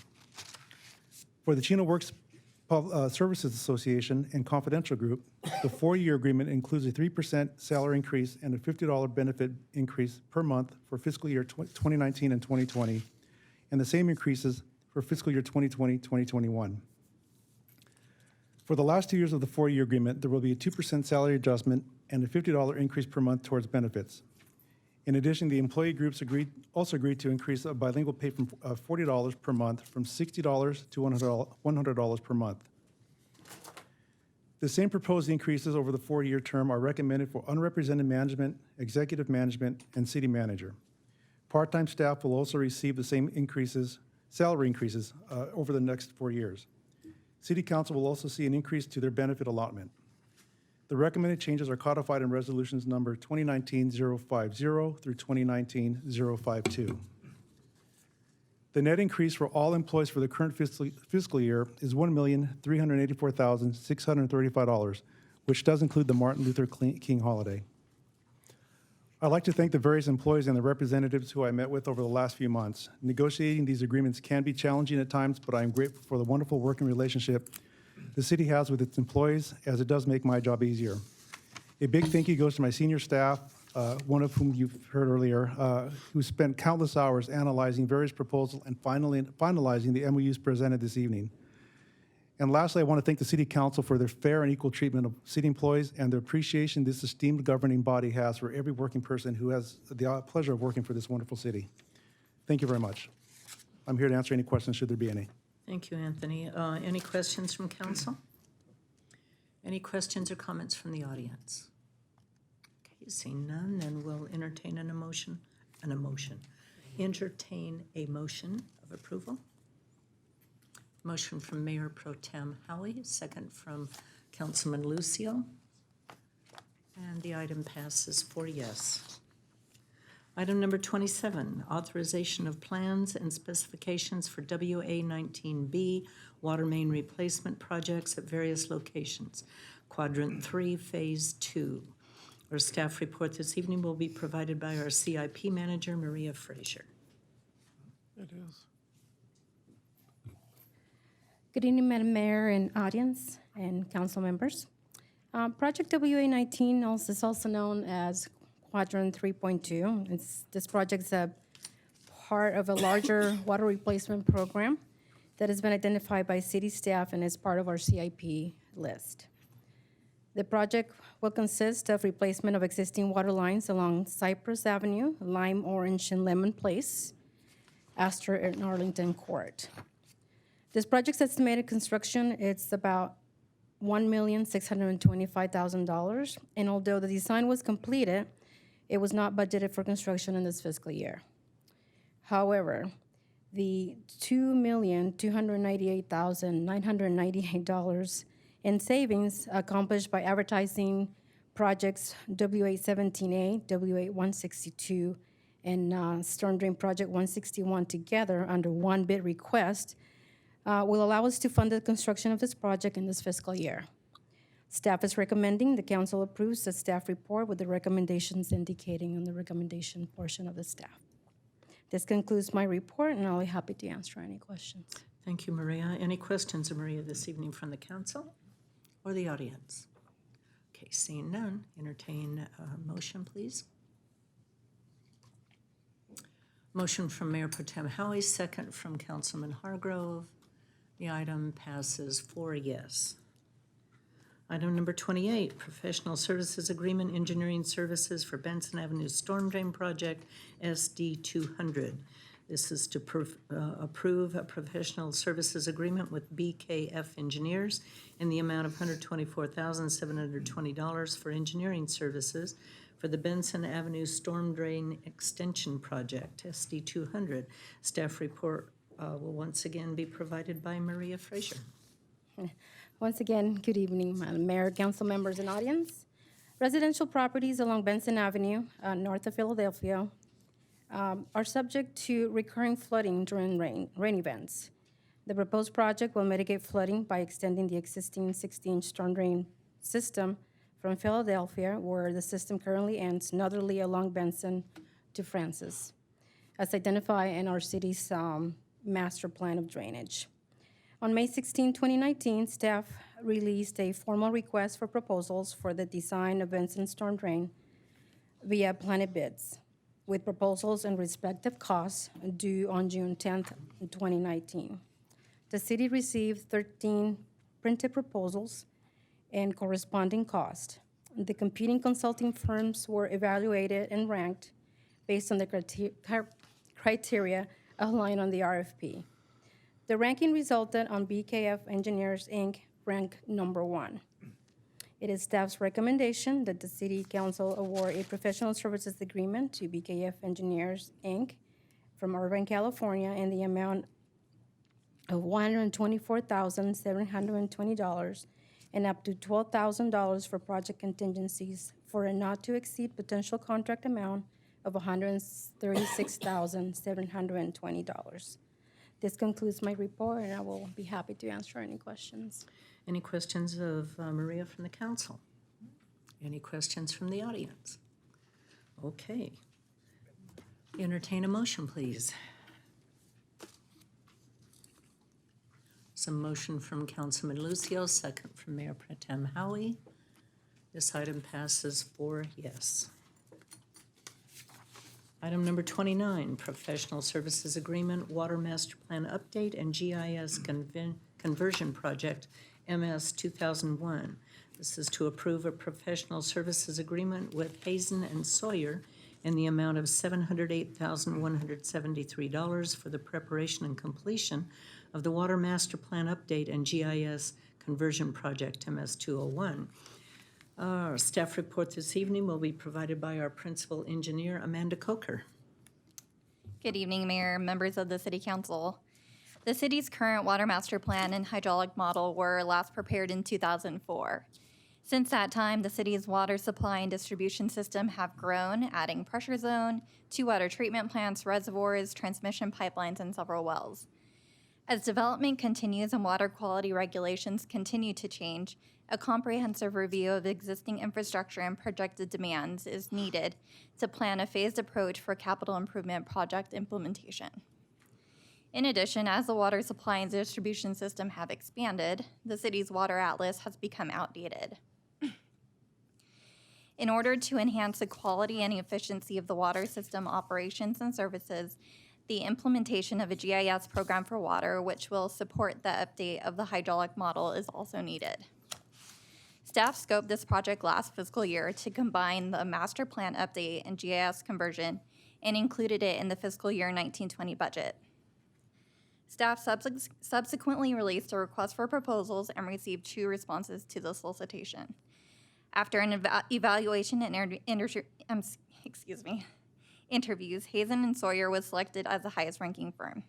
For the Chino Works Services Association and Confidential Group, the 4-year agreement includes a 3% salary increase and a $50 benefit increase per month for fiscal year 2019 and 2020, and the same increases for fiscal year 2020-2021. For the last 2 years of the 4-year agreement, there will be a 2% salary adjustment and a $50 increase per month towards benefits. In addition, the employee groups also agreed to increase bilingual pay from $40 per month from $60 to $100 per month. The same proposed increases over the 4-year term are recommended for unrepresented management, executive management, and city manager. Part-time staff will also receive the same salary increases over the next 4 years. City Council will also see an increase to their benefit allotment. The recommended changes are codified in resolutions number 2019-050 through 2019-052. The net increase for all employees for the current fiscal year is $1,384,635, which does include the Martin Luther King holiday. I'd like to thank the various employees and the representatives who I met with over the last few months. Negotiating these agreements can be challenging at times, but I am grateful for the wonderful working relationship the city has with its employees, as it does make my job easier. A big thank you goes to my senior staff, one of whom you've heard earlier, who spent countless hours analyzing various proposals and finalizing the MOUs presented this evening. And lastly, I want to thank the City Council for their fair and equal treatment of city employees and the appreciation this esteemed governing body has for every working person who has the pleasure of working for this wonderful city. Thank you very much. I'm here to answer any questions, should there be any. Thank you, Anthony. Any questions from council? Any questions or comments from the audience? Okay, seeing none, then we'll entertain entertain a motion of approval. Motion from Mayor Pro Tem Howie, second from Councilman Lucio. And the item passes 4 yes. Item number 27, authorization of plans and specifications for WA-19B water main replacement projects at various locations. Quadrant 3, Phase 2. Our staff report this evening will be provided by our CIP manager, Maria Frazier. It is. Good evening, Madam Mayor and audience and council members. Project WA-19 is also known as Quadrant 3.2. This project is a part of a larger water replacement program that has been identified by city staff and is part of our CIP list. The project will consist of replacement of existing water lines along Cypress Avenue, Lime, Orange, and Lemon Place, Astor, and Arlington Court. This project's estimated construction, it's about $1,625,000, and although the design was completed, it was not budgeted for construction in this fiscal year. However, the $2,298,998 in savings accomplished by advertising projects WA-17A, WA-162, and Storm Drain Project 161 together under one bid request will allow us to fund the construction of this project in this fiscal year. Staff is recommending the council approves the staff report with the recommendations indicating on the recommendation portion of the staff. This concludes my report, and I'll be happy to answer any questions. Thank you, Maria. Any questions of Maria this evening from the council or the audience? Okay, seeing none, entertain a motion, please. Motion from Mayor Pro Tem Howie, second from Councilman Hargrove. The item passes 4 yes. Item number 28, professional services agreement, engineering services for Benson Avenue Storm Drain Project, SD 200. This is to approve a professional services agreement with BKF Engineers in the amount of $124,720 for engineering services for the Benson Avenue Storm Drain Extension Project, SD 200. Staff report will once again be provided by Maria Frazier. Once again, good evening, Madam Mayor, council members, and audience. Residential properties along Benson Avenue, north of Philadelphia, are subject to recurring flooding during rain events. The proposed project will mitigate flooding by extending the existing 60-inch storm drain system from Philadelphia, where the system currently ends, northerly along Benson to Francis, as identified in our city's master plan of drainage. On May 16, 2019, staff released a formal request for proposals for the design of Benson storm drain via Planet Bids, with proposals and respective costs due on June 10, 2019. The city received 13 printed proposals and corresponding cost. The competing consulting firms were evaluated and ranked based on the criteria outlined on the RFP. The ranking resulted on BKF Engineers, Inc., rank number 1. It is staff's recommendation that the City Council award a professional services agreement to BKF Engineers, Inc. from Irvine, California, in the amount of $124,720 and up to $12,000 for project contingencies for a not-to-exceed potential contract amount of $136,720. This concludes my report, and I will be happy to answer any questions. Any questions of Maria from the council? Any questions from the audience? Okay. Entertain a motion, please. Some motion from Councilman Lucio, second from Mayor Pro Tem Howie. This item passes 4 yes. Item number 29, Professional Services Agreement, Water Master Plan Update and GIS Conversion Project, MS 2001. This is to approve a professional services agreement with Hazen and Sawyer in the amount of $708,173 for the preparation and completion of the Water Master Plan Update and GIS Conversion Project, MS 201. Our staff report this evening will be provided by our principal engineer, Amanda Coker. Good evening, Mayor, members of the City Council. The city's current water master plan and hydraulic model were last prepared in 2004. Since that time, the city's water supply and distribution system have grown, adding pressure zone, 2 water treatment plants, reservoirs, transmission pipelines, and several wells. As development continues and water quality regulations continue to change, a comprehensive review of existing infrastructure and projected demands is needed to plan a phased approach for capital improvement project implementation. In addition, as the water supply and distribution system have expanded, the city's water atlas has become outdated. In order to enhance the quality and efficiency of the water system operations and services, the implementation of a GIS program for water, which will support the update of the hydraulic model, is also needed. Staff scoped this project last fiscal year to combine the master plan update and GIS conversion and included it in the fiscal year 1920 budget. Staff subsequently released a request for proposals and received 2 responses to the solicitation. After an evaluation and interviews, Hazen and Sawyer was selected as the highest ranking firm.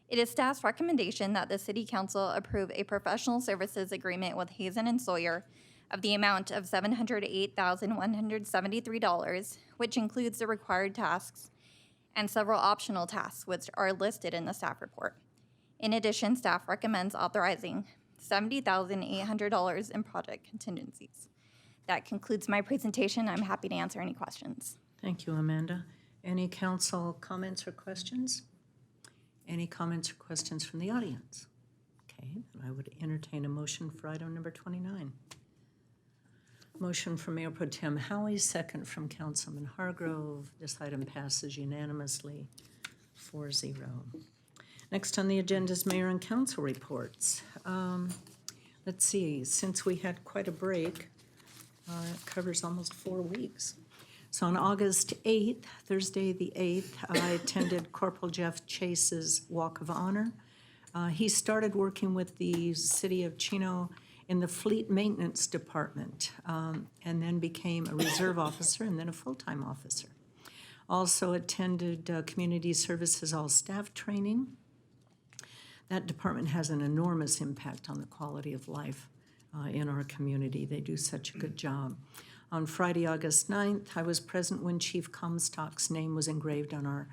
It is staff's recommendation that the City Council approve a professional services agreement with Hazen and Sawyer of the amount of $708,173, which includes the required tasks and several optional tasks which are listed in the staff report. In addition, staff recommends authorizing $70,800 in project contingencies. That concludes my presentation. I'm happy to answer any questions. Thank you, Amanda. Any council comments or questions? Any comments or questions from the audience? Okay, then I would entertain a motion for item number 29. Motion from Mayor Pro Tem Howie, second from Councilman Hargrove. This item passes unanimously 4-0. Next on the agenda is mayor and council reports. Let's see, since we had quite a break, it covers almost 4 weeks. So on August 8th, Thursday the 8th, I attended Corporal Jeff Chase's Walk of Honor. He started working with the city of Chino in the fleet maintenance department, and then became a reserve officer and then a full-time officer. Also attended community services all-staff training. That department has an enormous impact on the quality of life in our community. They do such a good job. On Friday, August 9th, I was present when Chief Comstock's name was engraved on our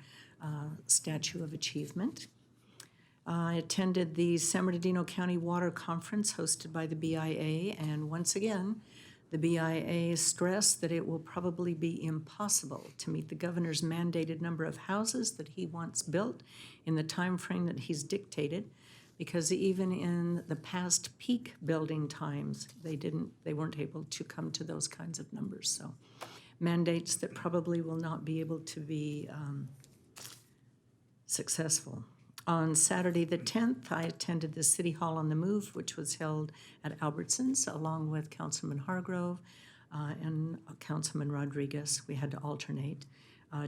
Statue of Achievement. I attended the San Bernardino County Water Conference hosted by the BIA, and once again, the BIA stressed that it will probably be impossible to meet the governor's mandated number of houses that he wants built in the time frame that he's dictated, because even in the past peak building times, they weren't able to come to those kinds of numbers. So mandates that probably will not be able to be successful. On Saturday the 10th, I attended the City Hall on the Move, which was held at Albertsons, along with Councilman Hargrove and Councilman Rodriguez. We had to alternate.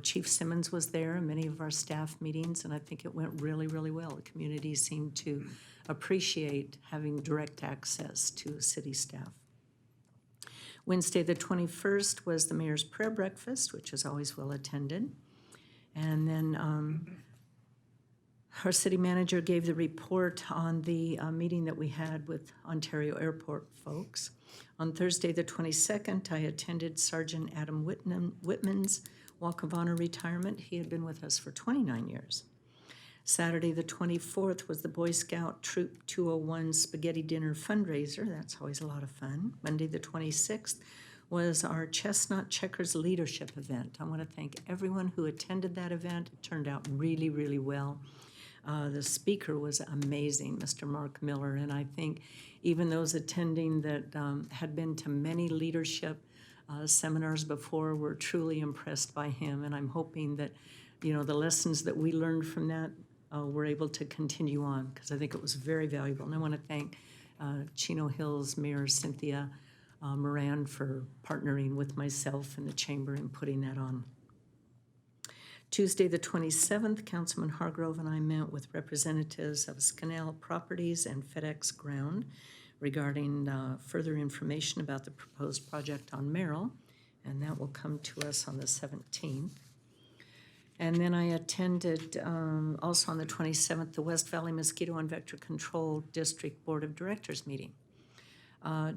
Chief Simmons was there, and many of our staff meetings, and I think it went really, really well. The community seemed to appreciate having direct access to city staff. Wednesday the 21st was the Mayor's Prayer Breakfast, which is always well attended. And then our city manager gave the report on the meeting that we had with Ontario Airport folks. On Thursday the 22nd, I attended Sergeant Adam Whitman's Walk of Honor retirement. He had been with us for 29 years. Saturday the 24th was the Boy Scout Troop 201 Spaghetti Dinner fundraiser. That's always a lot of fun. Monday the 26th was our Chestnut Checkers Leadership event. I want to thank everyone who attended that event. It turned out really, really well. The speaker was amazing, Mr. Mark Miller, and I think even those attending that had been to many leadership seminars before were truly impressed by him, and I'm hoping that, the lessons that we learned from that we're able to continue on, because I think it was very valuable. And I want to thank Chino Hills Mayor Cynthia Moran for partnering with myself and the chamber in putting that on. Tuesday the 27th, Councilman Hargrove and I met with representatives of Scannell Properties and FedEx Ground regarding further information about the proposed project on Merrill, and that will come to us on the 17th. And then I attended, also on the 27th, the West Valley Mosquito and Vector Control District Board of Directors meeting.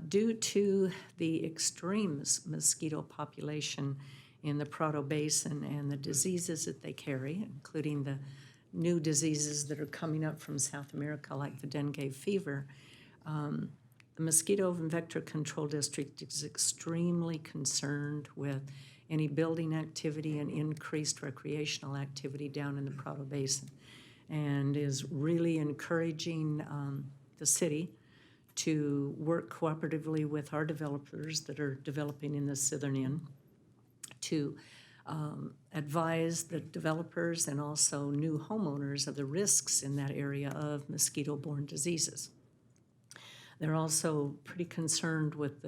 Due to the extreme mosquito population in the Prado Basin and the diseases that they carry, including the new diseases that are coming up from South America, like the dengue fever, the Mosquito and Vector Control District is extremely concerned with any building activity and increased recreational activity down in the Prado Basin, and is really encouraging the city to work cooperatively with our developers that are developing in the southern end to advise the developers and also new homeowners of the risks in that area of mosquito-borne diseases. They're also pretty concerned with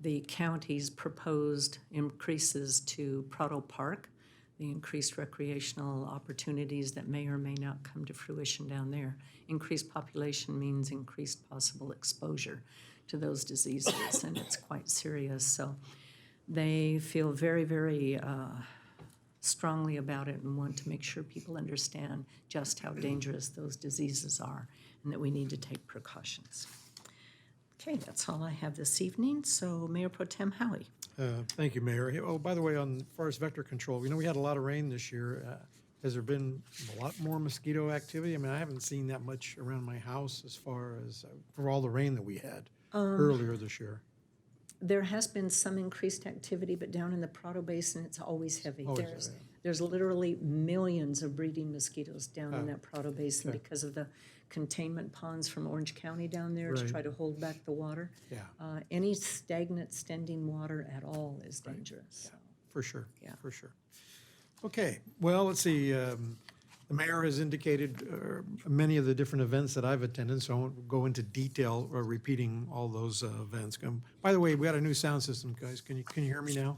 the county's proposed increases to Prado Park, the increased recreational opportunities that may or may not come to fruition down there. Increased population means increased possible exposure to those diseases, and it's quite serious. So they feel very, very strongly about it and want to make sure people understand just how dangerous those diseases are and that we need to take precautions. Okay, that's all I have this evening. So Mayor Pro Tem Howie. Thank you, Mayor. Oh, by the way, as far as vector control, we had a lot of rain this year. Has there been a lot more mosquito activity? I mean, I haven't seen that much around my house as far as for all the rain that we had earlier this year. There has been some increased activity, but down in the Prado Basin, it's always heavy. Always There's literally millions of breeding mosquitoes down in that Prado Basin okay. because of the containment ponds from Orange County down there to Right. try to hold back the water. Yeah. Any stagnant standing water at all is dangerous. Yeah, for sure. Yeah. For sure. Okay, well, let's see. The mayor has indicated many of the different events that I've attended, so I won't go into detail repeating all those events. By the way, we got a new sound system, guys. Can you hear me now?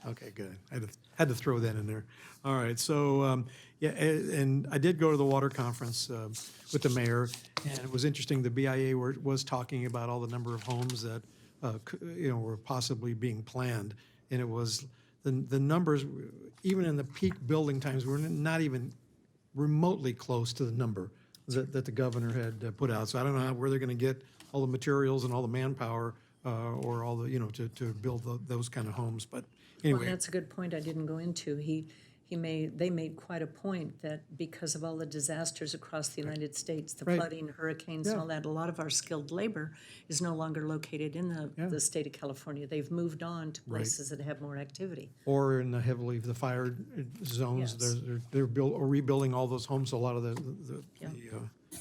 Okay, good. I had to throw that in there. All right, so yeah, and I did go to the water conference with the mayor, and it was interesting. The BIA was talking about all the number of homes that were possibly being planned, and it was the numbers, even in the peak building times, were not even remotely close to the number that the governor had put out. So I don't know where they're going to get all the materials and all the manpower or all the to build those kind of homes, but. Anyway. Well, that's a good point I didn't go into. He they made quite a point that because of all the disasters across the United States, the Right. flooding, hurricanes, and Yeah. all that, a lot of our skilled labor is no longer located in the state of California. They've moved on to Right. places that have more activity. Or in the fire zones, Yes. they're rebuilding all those homes. A lot of the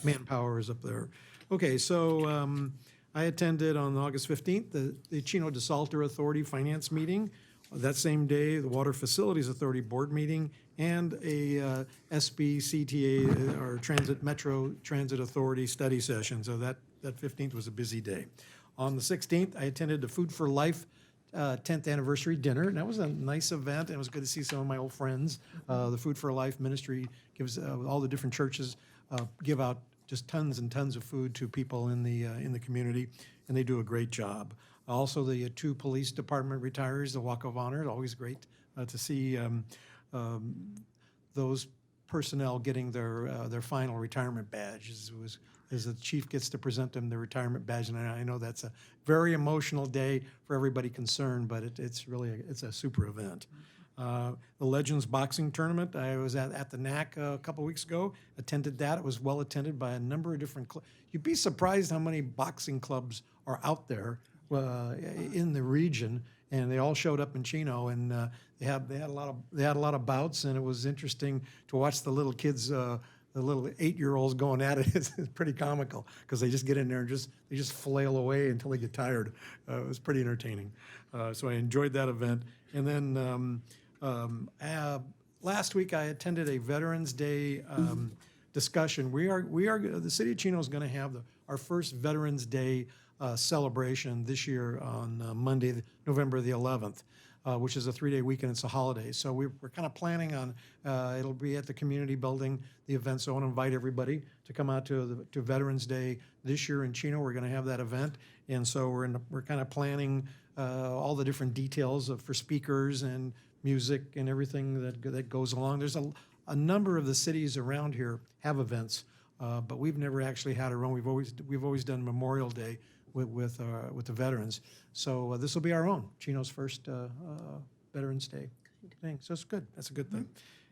manpower is up there. Okay, so I attended on August 15th the Chino DeSalter Authority Finance meeting. That same day, the Water Facilities Authority Board meeting and a SBCTA, or Metro Transit Authority study session. So that 15th was a busy day. On the 16th, I attended the Food for Life 10th anniversary dinner, and that was a nice event, and it was good to see some of my old friends. The Food for Life ministry gives all the different churches give out just tons and tons of food to people in the community, and they do a great job. Also, the 2 police department retirees, the Walk of Honor, always great to see those personnel getting their final retirement badge. As the chief gets to present them the retirement badge, and I know that's a very emotional day for everybody concerned, but it's a super event. The Legends Boxing Tournament, I was at the NAC a couple weeks ago, attended that. It was well attended by a number of different clubs. You'd be surprised how many boxing clubs are out there in the region, and they all showed up in Chino, and they had a lot of bouts, and it was interesting to watch the little kids, the little 8-year-olds going at it. It's pretty comical because they just get in there and they just flail away until they get tired. It was pretty entertaining. So I enjoyed that event. And then last week I attended a Veterans Day discussion. The city of Chino is going to have our first Veterans Day celebration this year on Monday, November the 11th. Which is a 3-day weekend. It's a holiday. So we're kind of planning on, it'll be at the community building, the event. So I want to invite everybody to come out to Veterans Day this year in Chino. We're going to have that event. And so we're kind of planning all the different details for speakers and music and everything that goes along. There's a number of the cities around here have events, but we've never actually had our own. We've always done Memorial Day with the veterans. So this will be our own, Chino's first Veterans Day thing. So it's good. That's a good thing.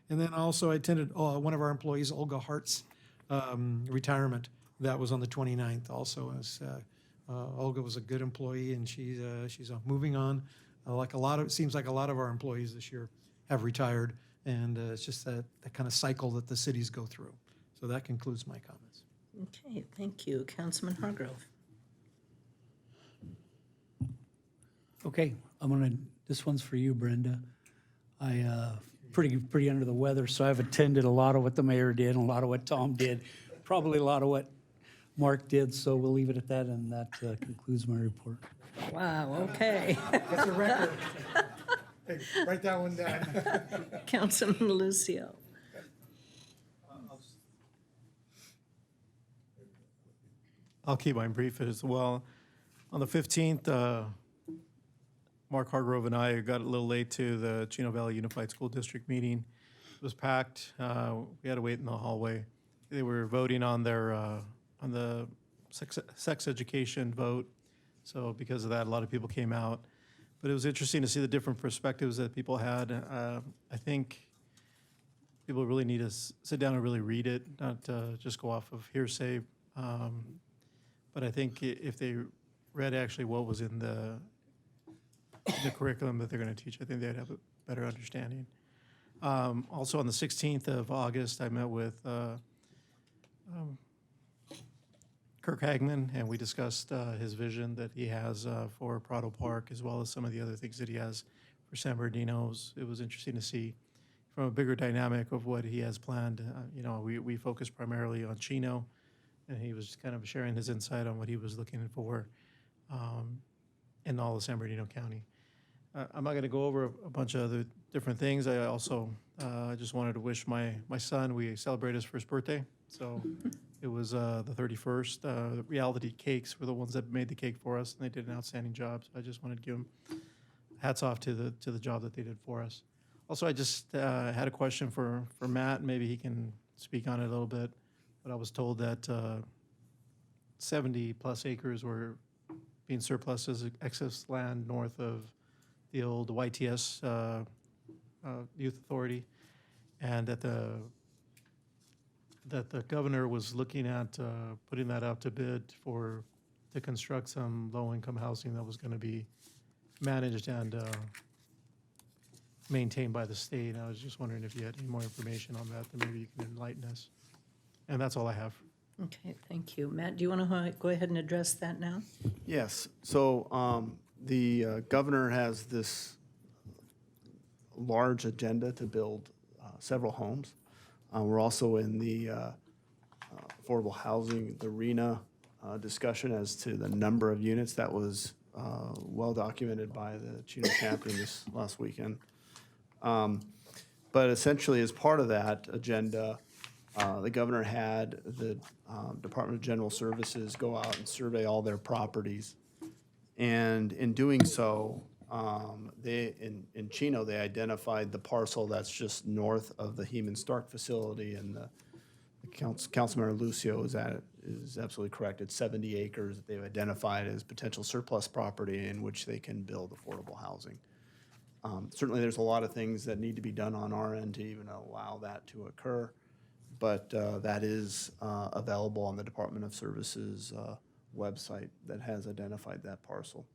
And then also I attended one of our employees, Olga Hart's retirement. That was on the 29th also. Olga was a good employee, and she's moving on. It seems like a lot of our employees this year have retired, and it's just that kind of cycle that the cities go through. So that concludes my comments. Okay, thank you. Councilman Hargrove. Okay, this one's for you, Brenda. I pretty under the weather, so I've attended a lot of what the mayor did and a lot of what Tom did, probably a lot of what Mark did, so we'll leave it at that, and that concludes my report. Wow, okay. That's a record. Hey, write that one down. Councilman Lucio. I'll keep mine brief as well. On the 15th, Mark Hargrove and I got a little late to the Chino Valley Unified School District meeting. It was packed. We had to wait in the hallway. They were voting on the sex education vote. So because of that, a lot of people came out. But it was interesting to see the different perspectives that people had. I think people really need to sit down and really read it, not just go off of hearsay. But I think if they read actually what was in the curriculum that they're going to teach, I think they'd have a better understanding. Also on the 16th of August, I met with Kirk Hagman, and we discussed his vision that he has for Prado Park, as well as some of the other things that he has for San Bernardino. It was interesting to see from a bigger dynamic of what he has planned. We focus primarily on Chino, and he was kind of sharing his insight on what he was looking for in all of San Bernardino County. I'm not going to go over a bunch of other different things. I also just wanted to wish my son, we celebrated his first birthday. So it was the 31st. The Reality Cakes were the ones that made the cake for us, and they did an outstanding job. So I just wanted to give them hats off to the job that they did for us. Also, I just had a question for Matt. Maybe he can speak on it a little bit. But I was told that 70 plus acres were being surplus as excess land north of the old YTS Youth Authority. and that the governor was looking at putting that out to bid to construct some low-income housing that was going to be managed and maintained by the state. I was just wondering if you had any more information on that, then maybe you can enlighten us. And that's all I have. Okay, thank you. Matt, do you want to go ahead and address that now? Yes, so the governor has this large agenda to build several homes. We're also in the affordable housing, the RENA discussion as to the number of units that was well documented by the Chino champion this last weekend. But essentially, as part of that agenda, the governor had the Department of General Services go out and survey all their properties. And in doing so, in Chino, they identified the parcel that's just north of the Heman Stark facility, and the Councilmember Lucio is absolutely correct. It's 70 acres that they've identified as potential surplus property in which they can build affordable housing. Certainly, there's a lot of things that need to be done on our end to even allow that to occur, but that is available on the Department of Services website that has identified that parcel.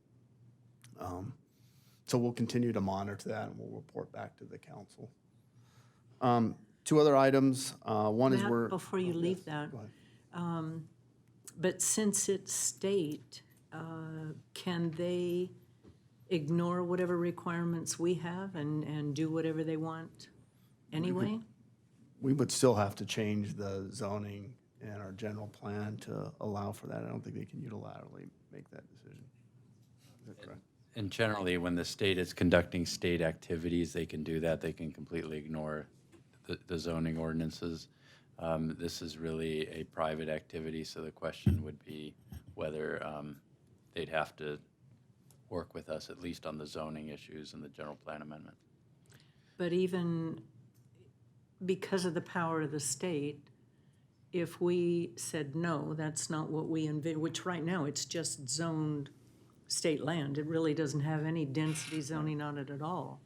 So we'll continue to monitor that, and we'll report back to the council. Two other items. One is Matt, before you leave that, Go ahead. but since it's state, can they ignore whatever requirements we have and do whatever they want anyway? We would still have to change the zoning and our general plan to allow for that. I don't think they can unilaterally make that decision. Is that correct? And generally, when the state is conducting state activities, they can do that. They can completely ignore the zoning ordinances. This is really a private activity, so the question would be whether they'd have to work with us, at least on the zoning issues and the general plan amendment. But even because of the power of the state, if we said, no, that's not what we envision, which right now it's just zoned state land, it really doesn't have any density zoning on it at all.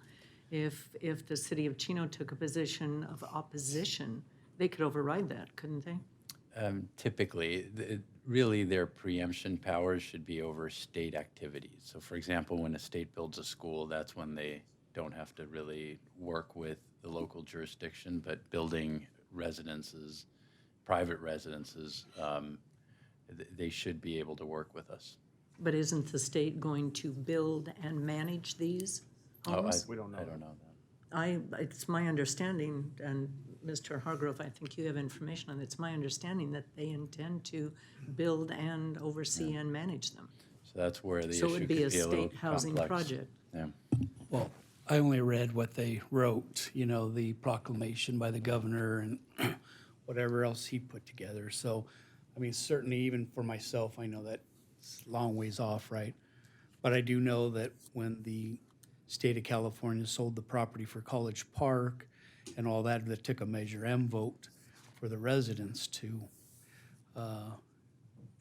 If the city of Chino took a position of opposition, they could override that, couldn't they? Typically, really their preemption powers should be over state activities. So for example, when a state builds a school, that's when they don't have to really work with the local jurisdiction, but building residences, private residences, they should be able to work with us. But isn't the state going to build and manage these homes? We don't know. I don't know that. It's my understanding, and Mr. Hargrove, I think you have information on it. It's my understanding that they intend to build and oversee and manage them. So that's where the So issue it would could be be a a little state housing complex. project. Yeah. Well, I only read what they wrote, you know, the proclamation by the governor and whatever else he put together. So, I mean, certainly even for myself, I know that it's a long ways off, right? But I do know that when the state of California sold the property for College Park and all that, that took a Measure M vote for the residents to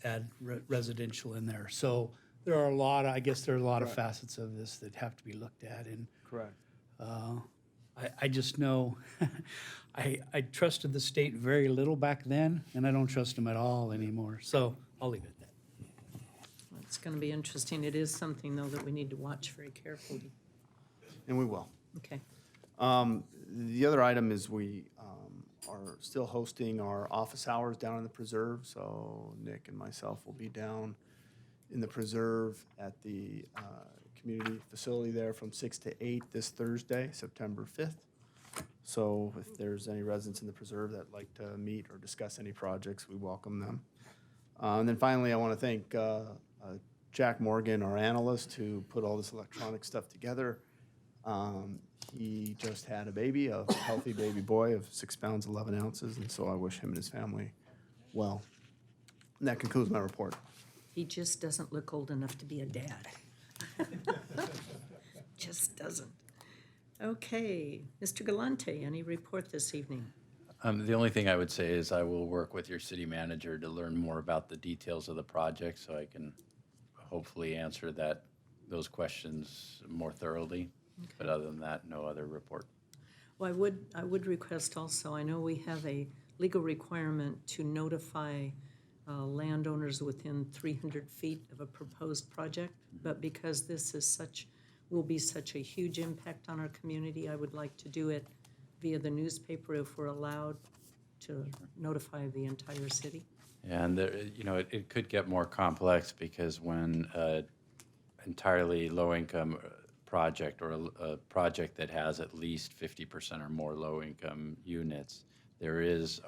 add residential in there. So there are a lot, I guess there are a lot of facets of this that have to be looked at. And Correct. I just know I trusted the state very little back then, and I don't trust them at all anymore. So I'll leave it at that. It's going to be interesting. It is something, though, that we need to watch very carefully. And we will. Okay. The other item is we are still hosting our office hours down in the preserve. So Nick and myself will be down in the preserve at the community facility there from 6 to 8 this Thursday, September 5th. So if there's any residents in the preserve that like to meet or discuss any projects, we welcome them. And then finally, I want to thank Jack Morgan, our analyst, who put all this electronic stuff together. He just had a baby, a healthy baby boy of 6 pounds, 11 ounces, and so I wish him and his family well. And that concludes my report. He just doesn't look old enough to be a dad. Just doesn't. Okay, Mr. Galante, any report this evening? The only thing I would say is I will work with your city manager to learn more about the details of the project so I can hopefully answer those questions more thoroughly. But other than that, no other report. Well, I would request also, I know we have a legal requirement to notify landowners within 300 feet of a proposed project, but because this is will be such a huge impact on our community, I would like to do it via the newspaper if we're allowed to notify the entire city. And there, it could get more complex because when entirely low-income project or a project that has at least 50% or more low-income units, there is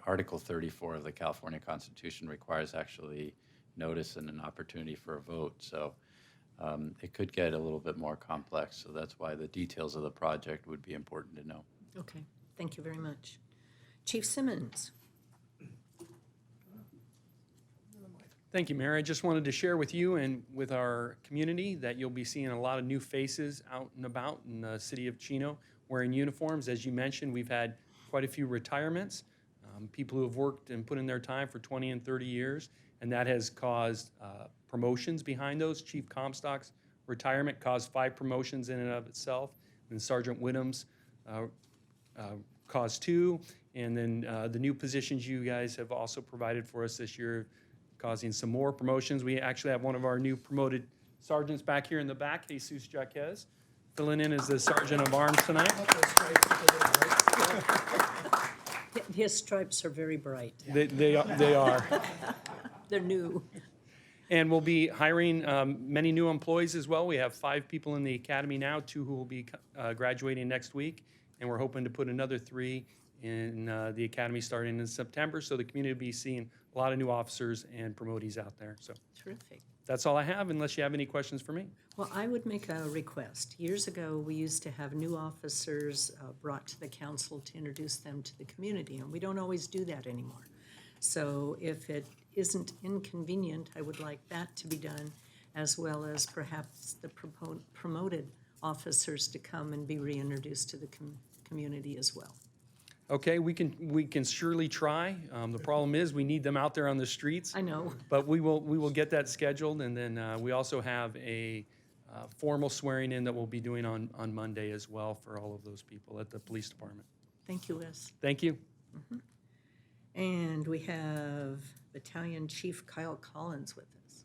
Article 34 of the California Constitution requires actually notice and an opportunity for a vote. So it could get a little bit more complex. So that's why the details of the project would be important to know. Okay, thank you very much. Chief Simmons. Thank you, Mayor. I just wanted to share with you and with our community that you'll be seeing a lot of new faces out and about in the city of Chino wearing uniforms. As you mentioned, we've had quite a few retirements, people who have worked and put in their time for 20 and 30 years, and that has caused promotions behind those. Chief Comstock's retirement caused 5 promotions in and of itself, and Sergeant Whittam's caused 2, and then the new positions you guys have also provided for us this year, causing some more promotions. We actually have one of our new promoted sergeants back here in the back, Jesus Jaquez, filling in as the Sergeant of Arms tonight. His stripes are very bright. They are. They're new. And we'll be hiring many new employees as well. We have 5 people in the academy now, 2 who will be graduating next week, and we're hoping to put another 3 in the academy starting in September. So the community will be seeing a lot of new officers and promotees out there. So Terrific. that's all I have, unless you have any questions for me. Well, I would make a request. Years ago, we used to have new officers brought to the council to introduce them to the community, and we don't always do that anymore. So if it isn't inconvenient, I would like that to be done, as well as perhaps the promoted officers to come and be reintroduced to the community as well. Okay, we can surely try. The problem is we need them out there on the streets. I know. But we will get that scheduled, and then we also have a formal swearing in that we'll be doing on Monday as well for all of those people at the police department. Thank you, Wes. Thank you. And we have Battalion Chief Kyle Collins with us.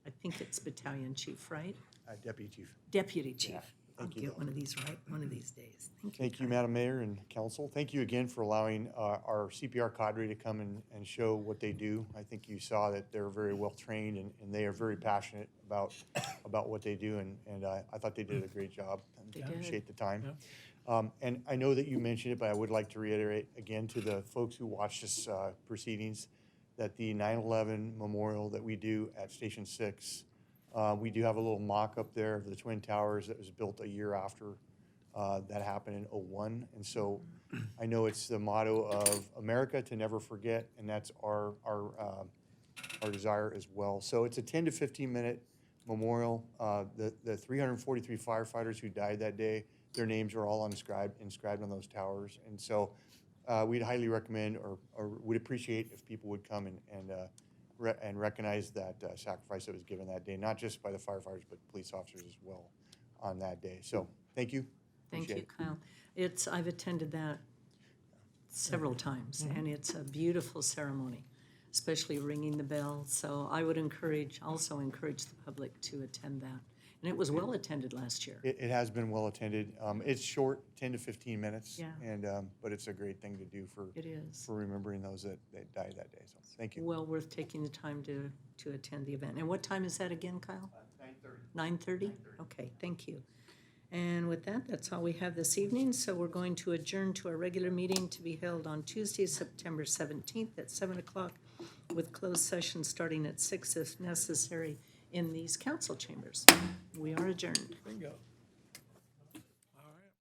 I think it's Battalion Chief, right? Deputy Chief. Deputy Chief. Yeah. I'll Thank you. get one of these right one of these days. Thank you. Thank you, Madam Mayor and Council. Thank you again for allowing our CPR cadre to come and show what they do. I think you saw that they're very well trained and they are very passionate about what they do, and I thought they did a great job. They I did. appreciate the time. And I know that you mentioned it, but I would like to reiterate again to the folks who watch this proceedings that the 9/11 memorial that we do at Station 6, we do have a little mock-up there of the Twin Towers that was built a year after that happened in '01. And so I know it's the motto of America to never forget, and that's our desire as well. So it's a 10 to 15 minute memorial. The 343 firefighters who died that day, their names are all inscribed on those towers. And so we'd highly recommend or would appreciate if people would come and recognize that sacrifice that was given that day, not just by the firefighters, but police officers as well on that day. So thank you. Thank you, Appreciate it. Kyle. I've attended that several times, and it's a beautiful ceremony, especially ringing the bell. So I would also encourage the public to attend that. And it was well attended last year. It has been well attended. It's short, 10 to 15 minutes. Yeah. And but it's a great thing to do for It is. for remembering those that died that day. So thank you. Well worth taking the time to attend the event. And what time is that again, Kyle? 9:30. 9:30? Okay, thank you. And with that, that's all we have this evening. So we're going to adjourn to our regular meeting to be held on Tuesday, September 17th at 7 o'clock with closed session starting at 6 if necessary in these council chambers. We are adjourned. Bingo.